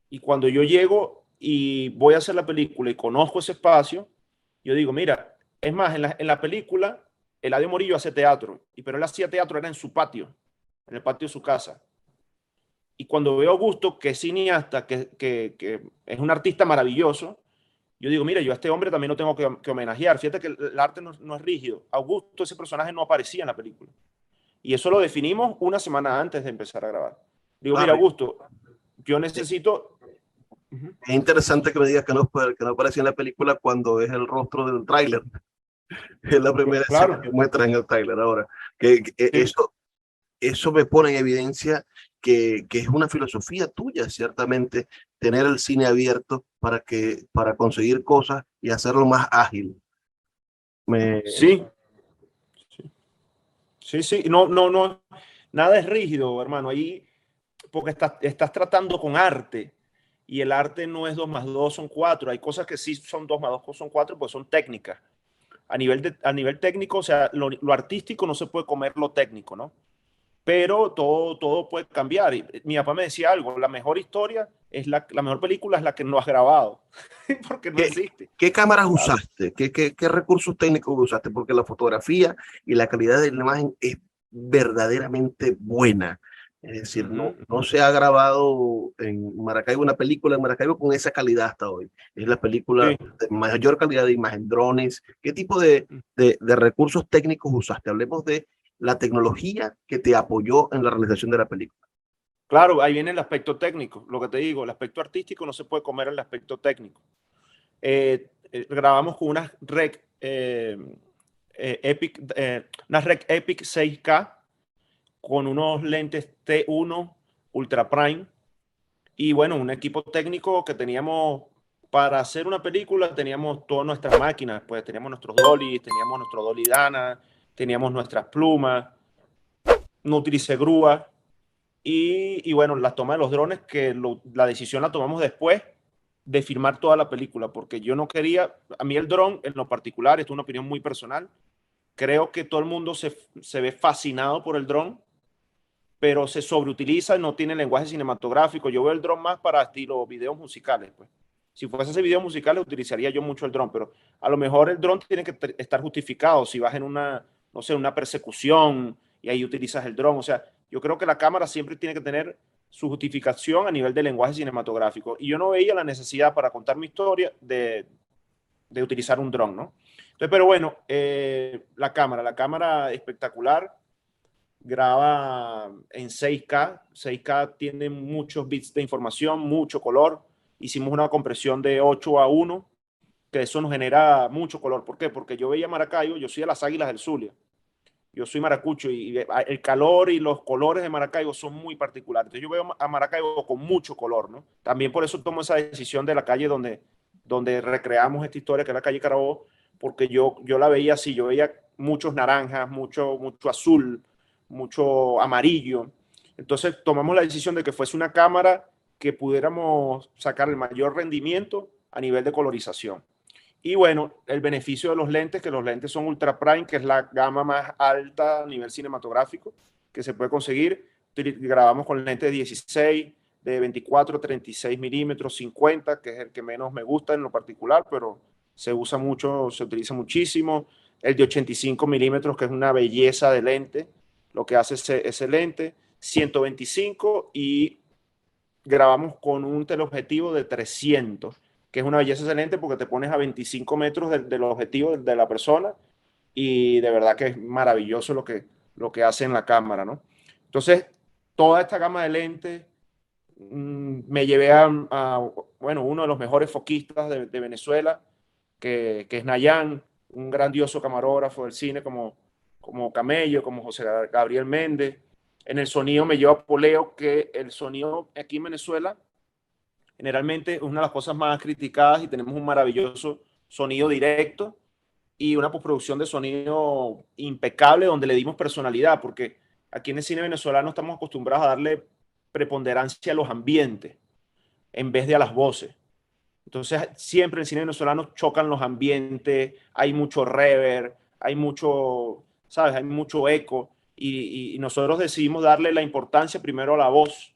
y cuando yo llego y voy a hacer la película y conozco ese espacio, yo digo, mira, es más, en la película, Eladio Morillo hace teatro, pero él hacía teatro era en su patio, en el patio de su casa. Y cuando veo a Augusto, que es cineasta, que es un artista maravilloso, yo digo, mira, yo a este hombre también lo tengo que homenajear. Fíjate que el arte no es rígido. Augusto, ese personaje no aparecía en la película. Y eso lo definimos una semana antes de empezar a grabar. Digo, mira, Claro, Augusto, yo necesito... Uh-huh. es interesante que me digas que no apareció en la película cuando es el rostro del tráiler. Es la primera escena que Claro, muestra en el tráiler ahora. Que sí, eso me pone en evidencia que es una filosofía tuya, ciertamente, tener el cine abierto para conseguir cosas y hacerlo más ágil. Me, sí, sí, sí, no, nada es rígido, hermano, ahí, porque estás tratando con arte, y el arte no es 2 más 2 son 4, hay cosas que sí son 2 más 2 son 4, pues son técnicas. A nivel técnico, o sea, lo artístico no se puede comer lo técnico, ¿no? Pero todo puede cambiar. Y mi papá me decía algo, la mejor historia la mejor película es la que no has grabado, porque no ¿qué, existe. qué cámaras Claro. usaste? ¿Qué recursos técnicos usaste? Porque la fotografía y la calidad de la imagen es verdaderamente buena. Es decir, no, Uh-huh. no se ha grabado en Maracaibo una película en Maracaibo con esa calidad hasta hoy. Es la película Sí. de mayor calidad de imagen, drones. ¿Qué tipo de recursos técnicos usaste? Hablemos de la tecnología que te apoyó en la realización de la película. Claro, ahí viene el aspecto técnico. Lo que te digo, el aspecto artístico no se puede comer el aspecto técnico. Grabamos con unas Rec Epic 6K con unos lentes T1 Ultra Prime. Y bueno, un equipo técnico que teníamos para hacer una película, teníamos todas nuestras máquinas, pues teníamos nuestros dollies, teníamos nuestro dolly Dana, teníamos nuestras plumas, no utilicé grúa. Y bueno, la toma de los drones, que la decisión la tomamos después de filmar toda la película, porque yo no quería, a mí el dron en lo particular, esto es una opinión muy personal, creo que todo el mundo se ve fascinado por el dron, pero se sobreutiliza y no tiene lenguaje cinematográfico. Yo veo el dron más para estilo videos musicales, pues. Si fuese ese videos musicales, utilizaría yo mucho el dron, pero a lo mejor el dron tiene que estar justificado. Si vas en una, no sé, una persecución y ahí utilizas el dron. O sea, yo creo que la cámara siempre tiene que tener su justificación a nivel de lenguaje cinematográfico. Y yo no veía la necesidad para contar mi historia de utilizar un dron, ¿no? Entonces, pero bueno, la cámara espectacular, graba en 6K. 6K tiene muchos bits de información, mucho color. Hicimos una compresión de 8:1, que eso nos genera mucho color. ¿Por qué? Porque yo veía Maracaibo, yo soy de las Águilas del Zulia. Yo soy maracucho y el calor y los colores de Maracaibo son muy particulares. Entonces yo veo a Maracaibo con mucho color, ¿no? También por eso tomo esa decisión de la calle donde recreamos esta historia, que es la calle Carabobo, porque yo la veía así, yo veía muchos naranjas, mucho azul, mucho amarillo. Entonces tomamos la decisión de que fuese una cámara que pudiéramos sacar el mayor rendimiento a nivel de colorización. Y bueno, el beneficio de los lentes, que los lentes son Ultra Prime, que es la gama más alta a nivel cinematográfico que se puede conseguir. Grabamos con lentes de 16, de 24, 36 milímetros, 50, que es el que menos me gusta en lo particular, pero se usa mucho, se utiliza muchísimo. El de 85 milímetros, que es una belleza de lente, lo que hace ese lente. 125, y grabamos con un teleobjetivo de 300, que es una belleza excelente porque te pones a 25 metros del objetivo de la persona, y de verdad que es maravilloso lo que hace en la cámara, ¿no? Entonces, toda esta gama de lentes, me llevé bueno, uno de los mejores foquistas de Venezuela, que es Nayan, un grandioso camarógrafo del cine como Camello, como José Gabriel Méndez. En el sonido me llevo a Poleo, que el sonido aquí en Venezuela generalmente es una de las cosas más criticadas, y tenemos un maravilloso sonido directo y una postproducción de sonido impecable donde le dimos personalidad, porque aquí en el cine venezolano estamos acostumbrados a darle preponderancia a los ambientes en vez de a las voces. Entonces siempre en el cine venezolano chocan los ambientes, hay mucho reverb, hay mucho, ¿sabes? Hay mucho eco, y nosotros decidimos darle la importancia primero a la voz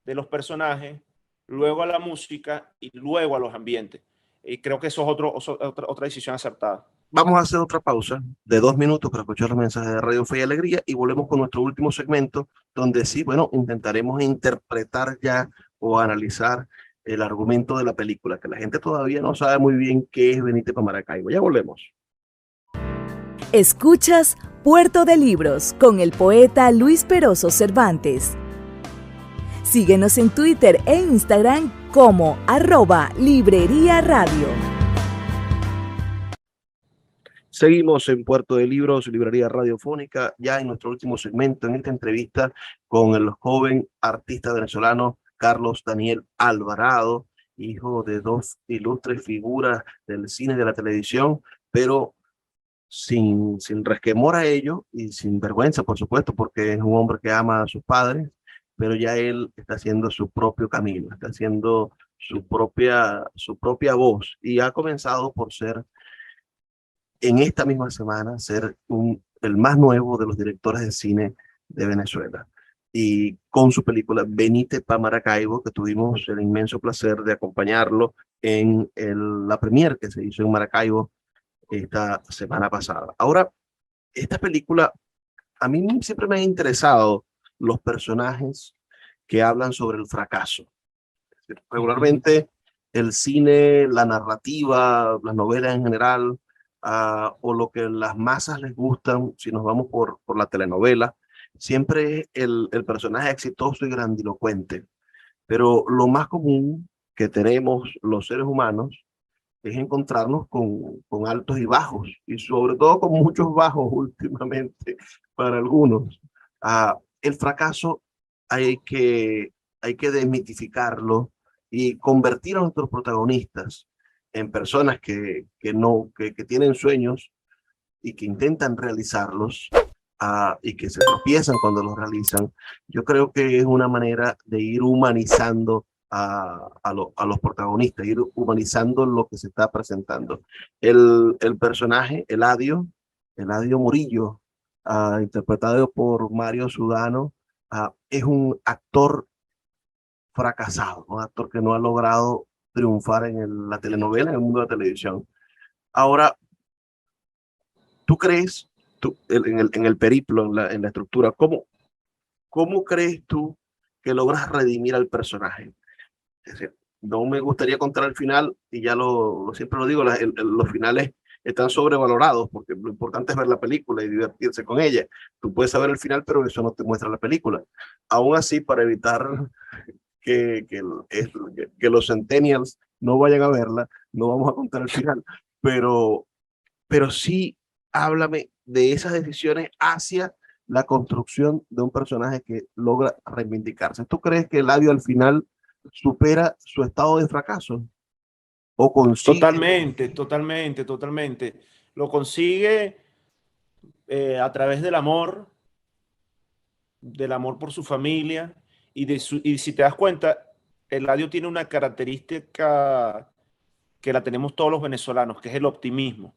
de los personajes, luego a la música y luego a los ambientes. Y creo que eso es otra decisión acertada. Vamos a hacer otra pausa de 2 minutos para escuchar los mensajes de Radio Fe y Alegría y volvemos con nuestro último segmento, donde sí, bueno, intentaremos interpretar ya o analizar el argumento de la película, que la gente todavía no sabe muy bien qué es Venite pa' Maracaibo. Ya volvemos. Escuchas Puerto de Libros con el poeta Luis Peroso Cervantes. Síguenos en Twitter e Instagram como @Librería Radio. Seguimos en Puerto de Libros, Librería Radiofónica, ya en nuestro último segmento, en esta entrevista con el joven artista venezolano Carlos Daniel Alvarado, hijo de dos ilustres figuras del cine y de la televisión, pero sin resquemor a ello y sin vergüenza, por supuesto, porque es un hombre que ama a sus padres, pero ya él está haciendo su propio camino, está haciendo su propia voz, y ha comenzado por ser, en esta misma semana, ser el más nuevo de los directores de cine de Venezuela. Y con su película Venite pa' Maracaibo, que tuvimos el inmenso placer de acompañarlo en la premier que se hizo en Maracaibo esta semana pasada. Ahora, esta película, a mí siempre me han interesado los personajes que hablan sobre el fracaso. Regularmente el cine, la narrativa, las novelas en general, o lo que las masas les gustan, si nos vamos por la telenovela, siempre es el personaje exitoso y grandilocuente. Pero lo más común que tenemos los seres humanos es encontrarnos con altos y bajos, y sobre todo con muchos bajos últimamente para algunos. el fracaso hay que desmitificarlo y convertir a nuestros protagonistas en personas que tienen sueños y que intentan realizarlos, y que se tropiezan cuando los realizan. Yo creo que es una manera de ir humanizando a los protagonistas, ir humanizando lo que se está presentando. El personaje, Eladio Murillo, interpretado por Mario Sudano, es un actor fracasado, un actor que no ha logrado triunfar en la telenovela, en el mundo de la televisión. Ahora, ¿tú crees, en el periplo, en la estructura, cómo crees tú que logras redimir al personaje? Es decir, no me gustaría contar el final, y ya siempre lo digo, los finales están sobrevalorados, porque lo importante es ver la película y divertirse con ella. Tú puedes saber el final, pero eso no te muestra la película. Aún así, para evitar que los centennials no vayan a verla, no vamos a contar el final, pero sí háblame de esas decisiones hacia la construcción de un personaje que logra reivindicarse. ¿Tú crees que Eladio al final supera su estado de fracaso o consigue? Totalmente, totalmente, totalmente. Lo consigue a través del amor por su familia y si te das cuenta, Eladio tiene una característica que la tenemos todos los venezolanos, que es el optimismo.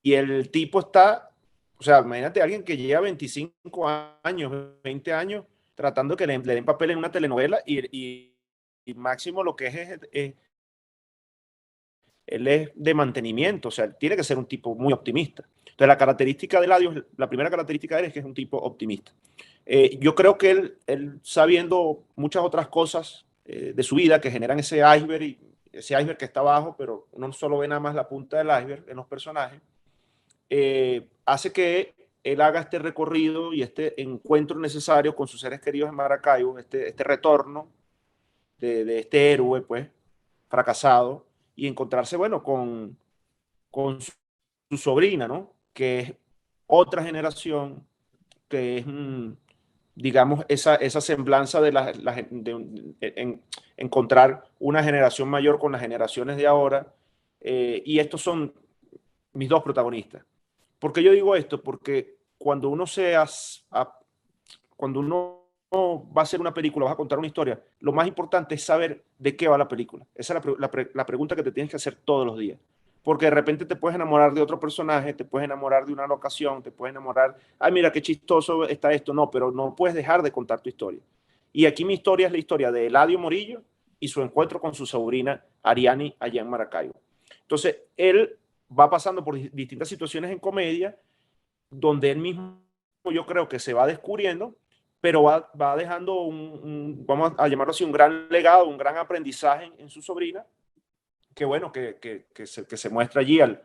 Y el tipo está, o sea, imagínate a alguien que lleva 25 años, 20 años, tratando de que le den papel en una telenovela y máximo lo que él es de mantenimiento, o sea, tiene que ser un tipo muy optimista. Entonces, la primera característica de él es que es un tipo optimista. Yo creo que él sabiendo muchas otras cosas de su vida que generan ese iceberg que está abajo, pero uno solo ve nada más la punta del iceberg en los personajes, hace que él haga este recorrido y este encuentro necesario con sus seres queridos en Maracaibo, este retorno de este héroe, pues, fracasado, y encontrarse, bueno, con su sobrina, ¿no? Que es otra generación, que es, digamos, esa semblanza encontrar una generación mayor con las generaciones de ahora, y estos son mis dos protagonistas. ¿Por qué yo digo esto? Porque cuando uno va a hacer una película, vas a contar una historia, lo más importante es saber de qué va la película. Esa es la pregunta que te tienes que hacer todos los días. Porque de repente te puedes enamorar de otro personaje, te puedes enamorar de una locación, te puedes enamorar, ay, mira qué chistoso está esto. No, pero no puedes dejar de contar tu historia. Y aquí mi historia es la historia de Eladio Morillo y su encuentro con su sobrina Ariani allá en Maracaibo. Entonces, él va pasando por distintas situaciones en comedia, donde él mismo yo creo que se va descubriendo, pero va dejando vamos a llamarlo así, un gran legado, un gran aprendizaje en su sobrina, que bueno, que se muestra allí al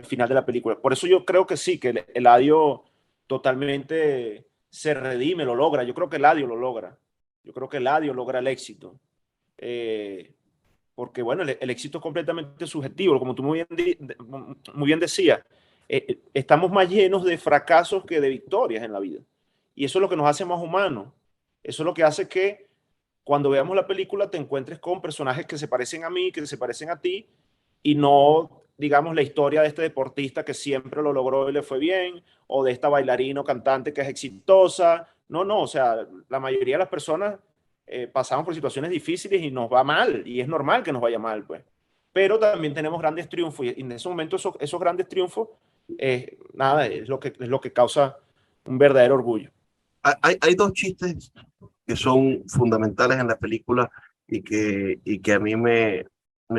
final de la película. Por eso yo creo que sí, que Eladio totalmente se redime, lo logra. Yo creo que Eladio lo logra. Yo creo que Eladio logra el éxito. Porque bueno, el éxito es completamente subjetivo, como tú muy bien decías. Estamos más llenos de fracasos que de victorias en la vida. Y eso es lo que nos hace más humanos. Eso es lo que hace que cuando veamos la película te encuentres con personajes que se parecen a mí, que se parecen a ti, y no, digamos, la historia de este deportista que siempre lo logró y le fue bien, o de esta bailarina o cantante que es exitosa. No, no, o sea, la mayoría de las personas pasamos por situaciones difíciles y nos va mal, y es normal que nos vaya mal, pues. Pero también tenemos grandes triunfos, y en ese momento esos grandes triunfos, nada, es lo que causa un verdadero orgullo. Hay dos chistes que son fundamentales en la película y que a mí me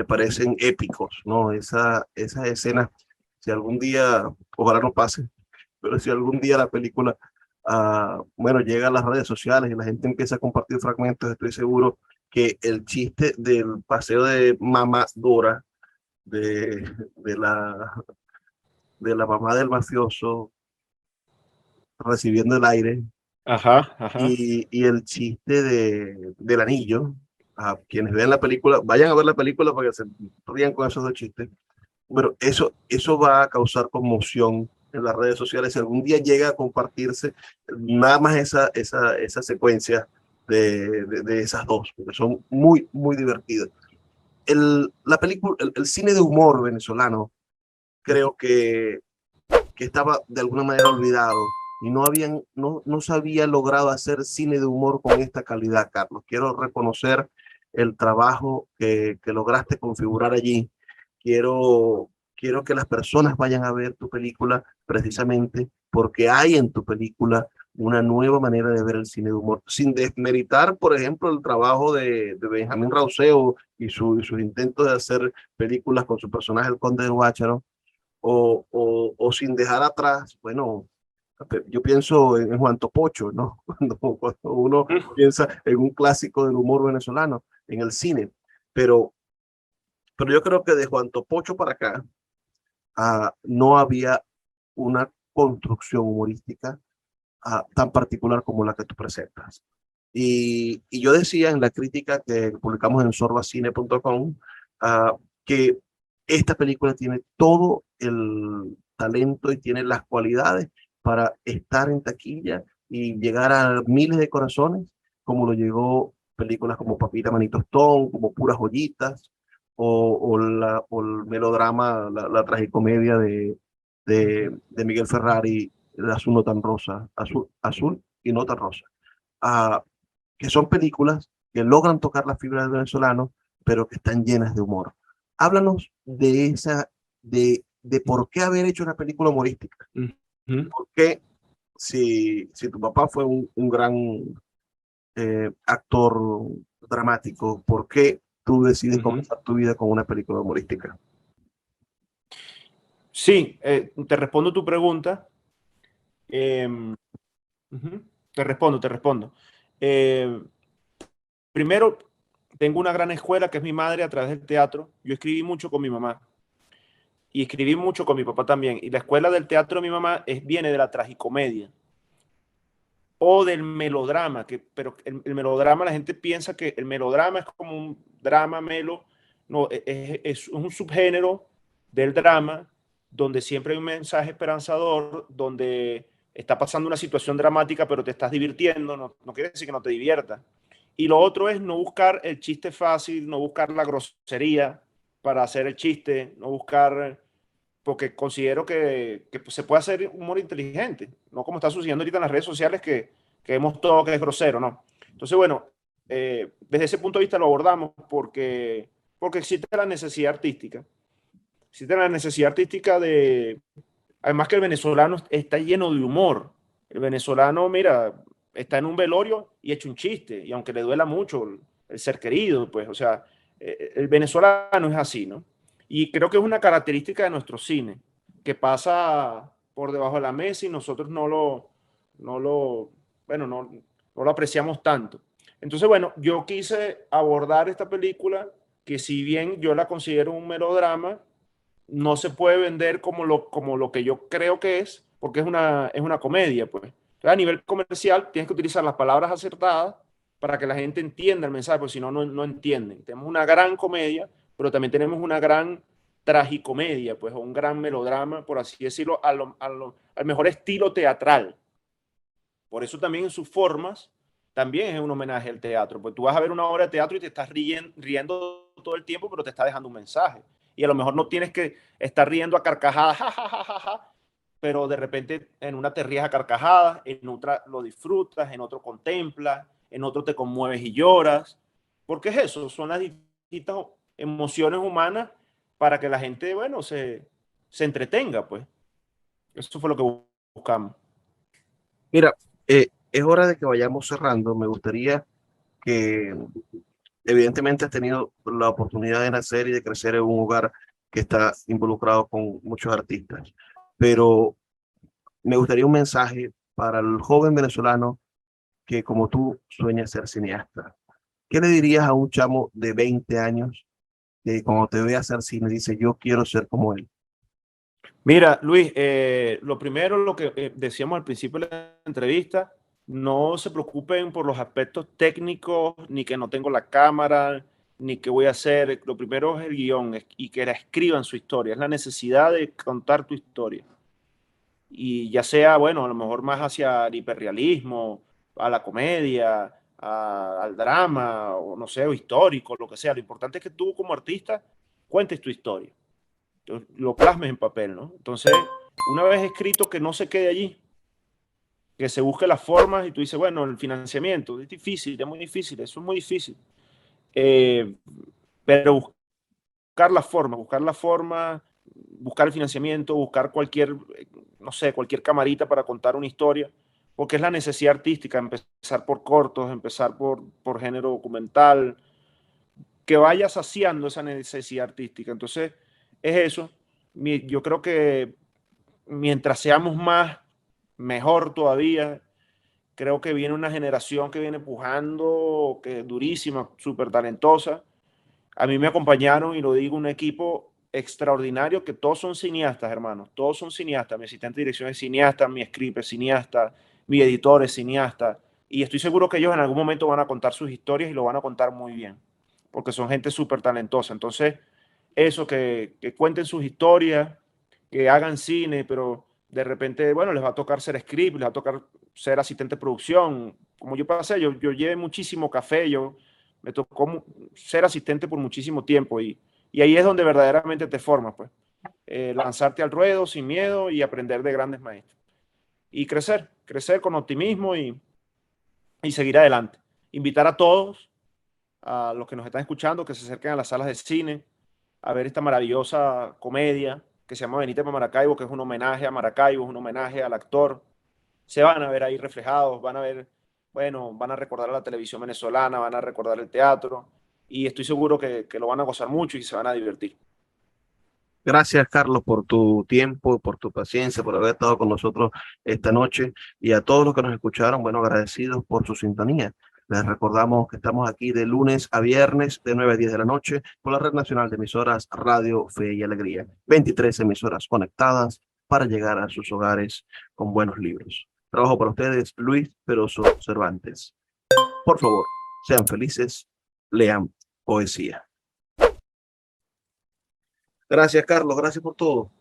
parecen épicos, ¿no? Esa escena, si algún día, ojalá no pase, pero si algún día la película, bueno, llega a las redes sociales y la gente empieza a compartir fragmentos, estoy seguro que el chiste del paseo de mamá Dora, de, de la, de la mamá del mafioso recibiendo el aire, Ajá, ajá. y el chiste del anillo. A quienes vean la película, vayan a ver la película para que se rían con esos dos chistes. Pero eso va a causar conmoción en las redes sociales, si algún día llega a compartirse nada más esa secuencia de esas dos, porque son muy, muy divertidas. La película, el cine de humor venezolano, creo que estaba de alguna manera olvidado y no se había logrado hacer cine de humor con esta calidad, Carlos. Quiero reconocer el trabajo que lograste configurar allí. Quiero que las personas vayan a ver tu película precisamente porque hay en tu película una nueva manera de ver el cine de humor, sin desmeritar, por ejemplo, el trabajo de Benjamín Rauseo sus intentos de hacer películas con su personaje, el Conde del Guácharo, o sin dejar atrás, bueno, yo pienso en Juan Topocho, ¿no? Cuando uno piensa en un clásico del humor venezolano, en el cine, pero, pero yo creo que de Juan Topocho para acá no había una construcción humorística tan particular como la que tú presentas. Y yo decía en la crítica que publicamos en sorbacine.com que esta película tiene todo el talento y tiene las cualidades para estar en taquilla y llegar a miles de corazones, como lo llegó películas como Papita Manito Stone, como Puras Joyitas, o el melodrama, la tragicomedia de Miguel Ferrari, el Azul no tan rosa, azul y no tan rosa. Ah, que son películas que logran tocar la fibra del venezolano, pero que están llenas de humor. Háblanos de por qué haber hecho una película humorística. ¿Por qué, si tu papá fue un gran actor dramático, por qué tú decides comenzar tu vida con una película humorística? Sí, te respondo tu pregunta. Te respondo. Eh, Primero, tengo una gran escuela que es mi madre a través del teatro. Yo escribí mucho con mi mamá y escribí mucho con mi papá también. Y la escuela del teatro de mi mamá viene de la tragicomedia o del melodrama, pero el melodrama, la gente piensa que el melodrama es como un drama melo. No, es un subgénero del drama donde siempre hay un mensaje esperanzador, donde está pasando una situación dramática, pero te estás divirtiendo, no quiere decir que no te diviertas. Y lo otro es no buscar el chiste fácil, no buscar la grosería para hacer el chiste, no buscar, porque considero que se puede hacer humor inteligente, no como está sucediendo ahorita en las redes sociales que vemos todo que es grosero, ¿no? Entonces, bueno, desde ese punto de vista lo abordamos porque existe la necesidad artística. Existe la necesidad artística además que el venezolano está lleno de humor. El venezolano, mira, está en un velorio y echa un chiste, y aunque le duela mucho el ser querido, pues, o sea, el venezolano es así, ¿no? Y creo que es una característica de nuestro cine, que pasa por debajo de la mesa y nosotros bueno, no lo apreciamos tanto. Entonces, bueno, yo quise abordar esta película que si bien yo la considero un melodrama, no se puede vender como lo que yo creo que es, porque es una comedia, pues. Entonces, a nivel comercial, tienes que utilizar las palabras acertadas para que la gente entienda el mensaje, porque si no, no entienden. Tenemos una gran comedia, pero también tenemos una gran tragicomedia, pues, o un gran melodrama, por así decirlo, al mejor estilo teatral. Por eso también en sus formas, también es un homenaje al teatro. Pues tú vas a ver una obra de teatro y te estás riendo todo el tiempo, pero te está dejando un mensaje. Y a lo mejor no tienes que estar riendo a carcajadas, pero de repente en una te ríes a carcajadas, en otra lo disfrutas, en otro contemplas, en otro te conmueves y lloras. Porque es eso, son las distintas emociones humanas para que la gente, bueno, se entretenga, pues. Eso fue lo que buscamos. Mira, es hora de que vayamos cerrando. Me gustaría que, evidentemente, has tenido la oportunidad de nacer y de crecer en un hogar que está involucrado con muchos artistas, pero me gustaría un mensaje para el joven venezolano que, como tú, sueña ser cineasta. ¿Qué le dirías a un chamo de 20 años que cuando te ve hacer cine dice, yo quiero ser como él? Mira, Luis, lo primero, lo que decíamos al principio de la entrevista, no se preocupen por los aspectos técnicos, ni que no tengo la cámara, ni qué voy a hacer. Lo primero es el guión y que la escriban su historia, es la necesidad de contar tu historia. y ya sea, bueno, a lo mejor más hacia el hiperrealismo, a la comedia, al drama, o no sé, o histórico, lo que sea. Lo importante es que tú como artista cuentes tu historia, lo plasmes en papel, ¿no? Entonces, una vez escrito, que no se quede allí, que se busque las formas y tú dices, bueno, el financiamiento es difícil, es muy difícil, eso es muy difícil. Eh, pero buscar la forma, buscar el financiamiento, buscar cualquier, no sé, cualquier camarita para contar una historia, porque es la necesidad artística, empezar por cortos, empezar por género documental, que vaya saciando esa necesidad artística. Entonces, es eso. Yo creo que mientras seamos más, mejor todavía. Creo que viene una generación que viene pujando, que es durísima, súper talentosa. A mí me acompañaron, y lo digo, un equipo extraordinario, que todos son cineastas, hermanos. Todos son cineastas. Mi asistente de dirección es cineasta, mi script es cineasta, mi editor es cineasta. Y estoy seguro que ellos en algún momento van a contar sus historias y lo van a contar muy bien, porque son gente súper talentosa. Entonces, eso, que cuenten sus historias, que hagan cine, pero de repente, bueno, les va a tocar ser script, les va a tocar ser asistente de producción. Como yo pasé, yo llevé muchísimo café, me tocó ser asistente por muchísimo tiempo, y ahí es donde verdaderamente te formas, pues. Lanzarte al ruedo sin miedo y aprender de grandes maestros. Y crecer con optimismo y seguir adelante. Invitar a todos, a los que nos están escuchando, que se acerquen a las salas de cine, a ver esta maravillosa comedia que se llama Venite para Maracaibo, que es un homenaje a Maracaibo, es un homenaje al actor. Se van a ver ahí reflejados, van a ver, bueno, van a recordar a la televisión venezolana, van a recordar el teatro, y estoy seguro que lo van a gozar mucho y se van a divertir. Gracias, Carlos, por tu tiempo, por tu paciencia, por haber estado con nosotros esta noche y a todos los que nos escucharon, bueno, agradecidos por su sintonía. Les recordamos que estamos aquí de lunes a viernes de 9 a 10 de la noche por la Red Nacional de Emisoras Radio Fe y Alegría. 23 emisoras conectadas para llegar a sus hogares con buenos libros. Trabajo para ustedes, Luis Peroso Cervantes. Por favor, sean felices, lean poesía. Gracias, Carlos. Gracias por todo.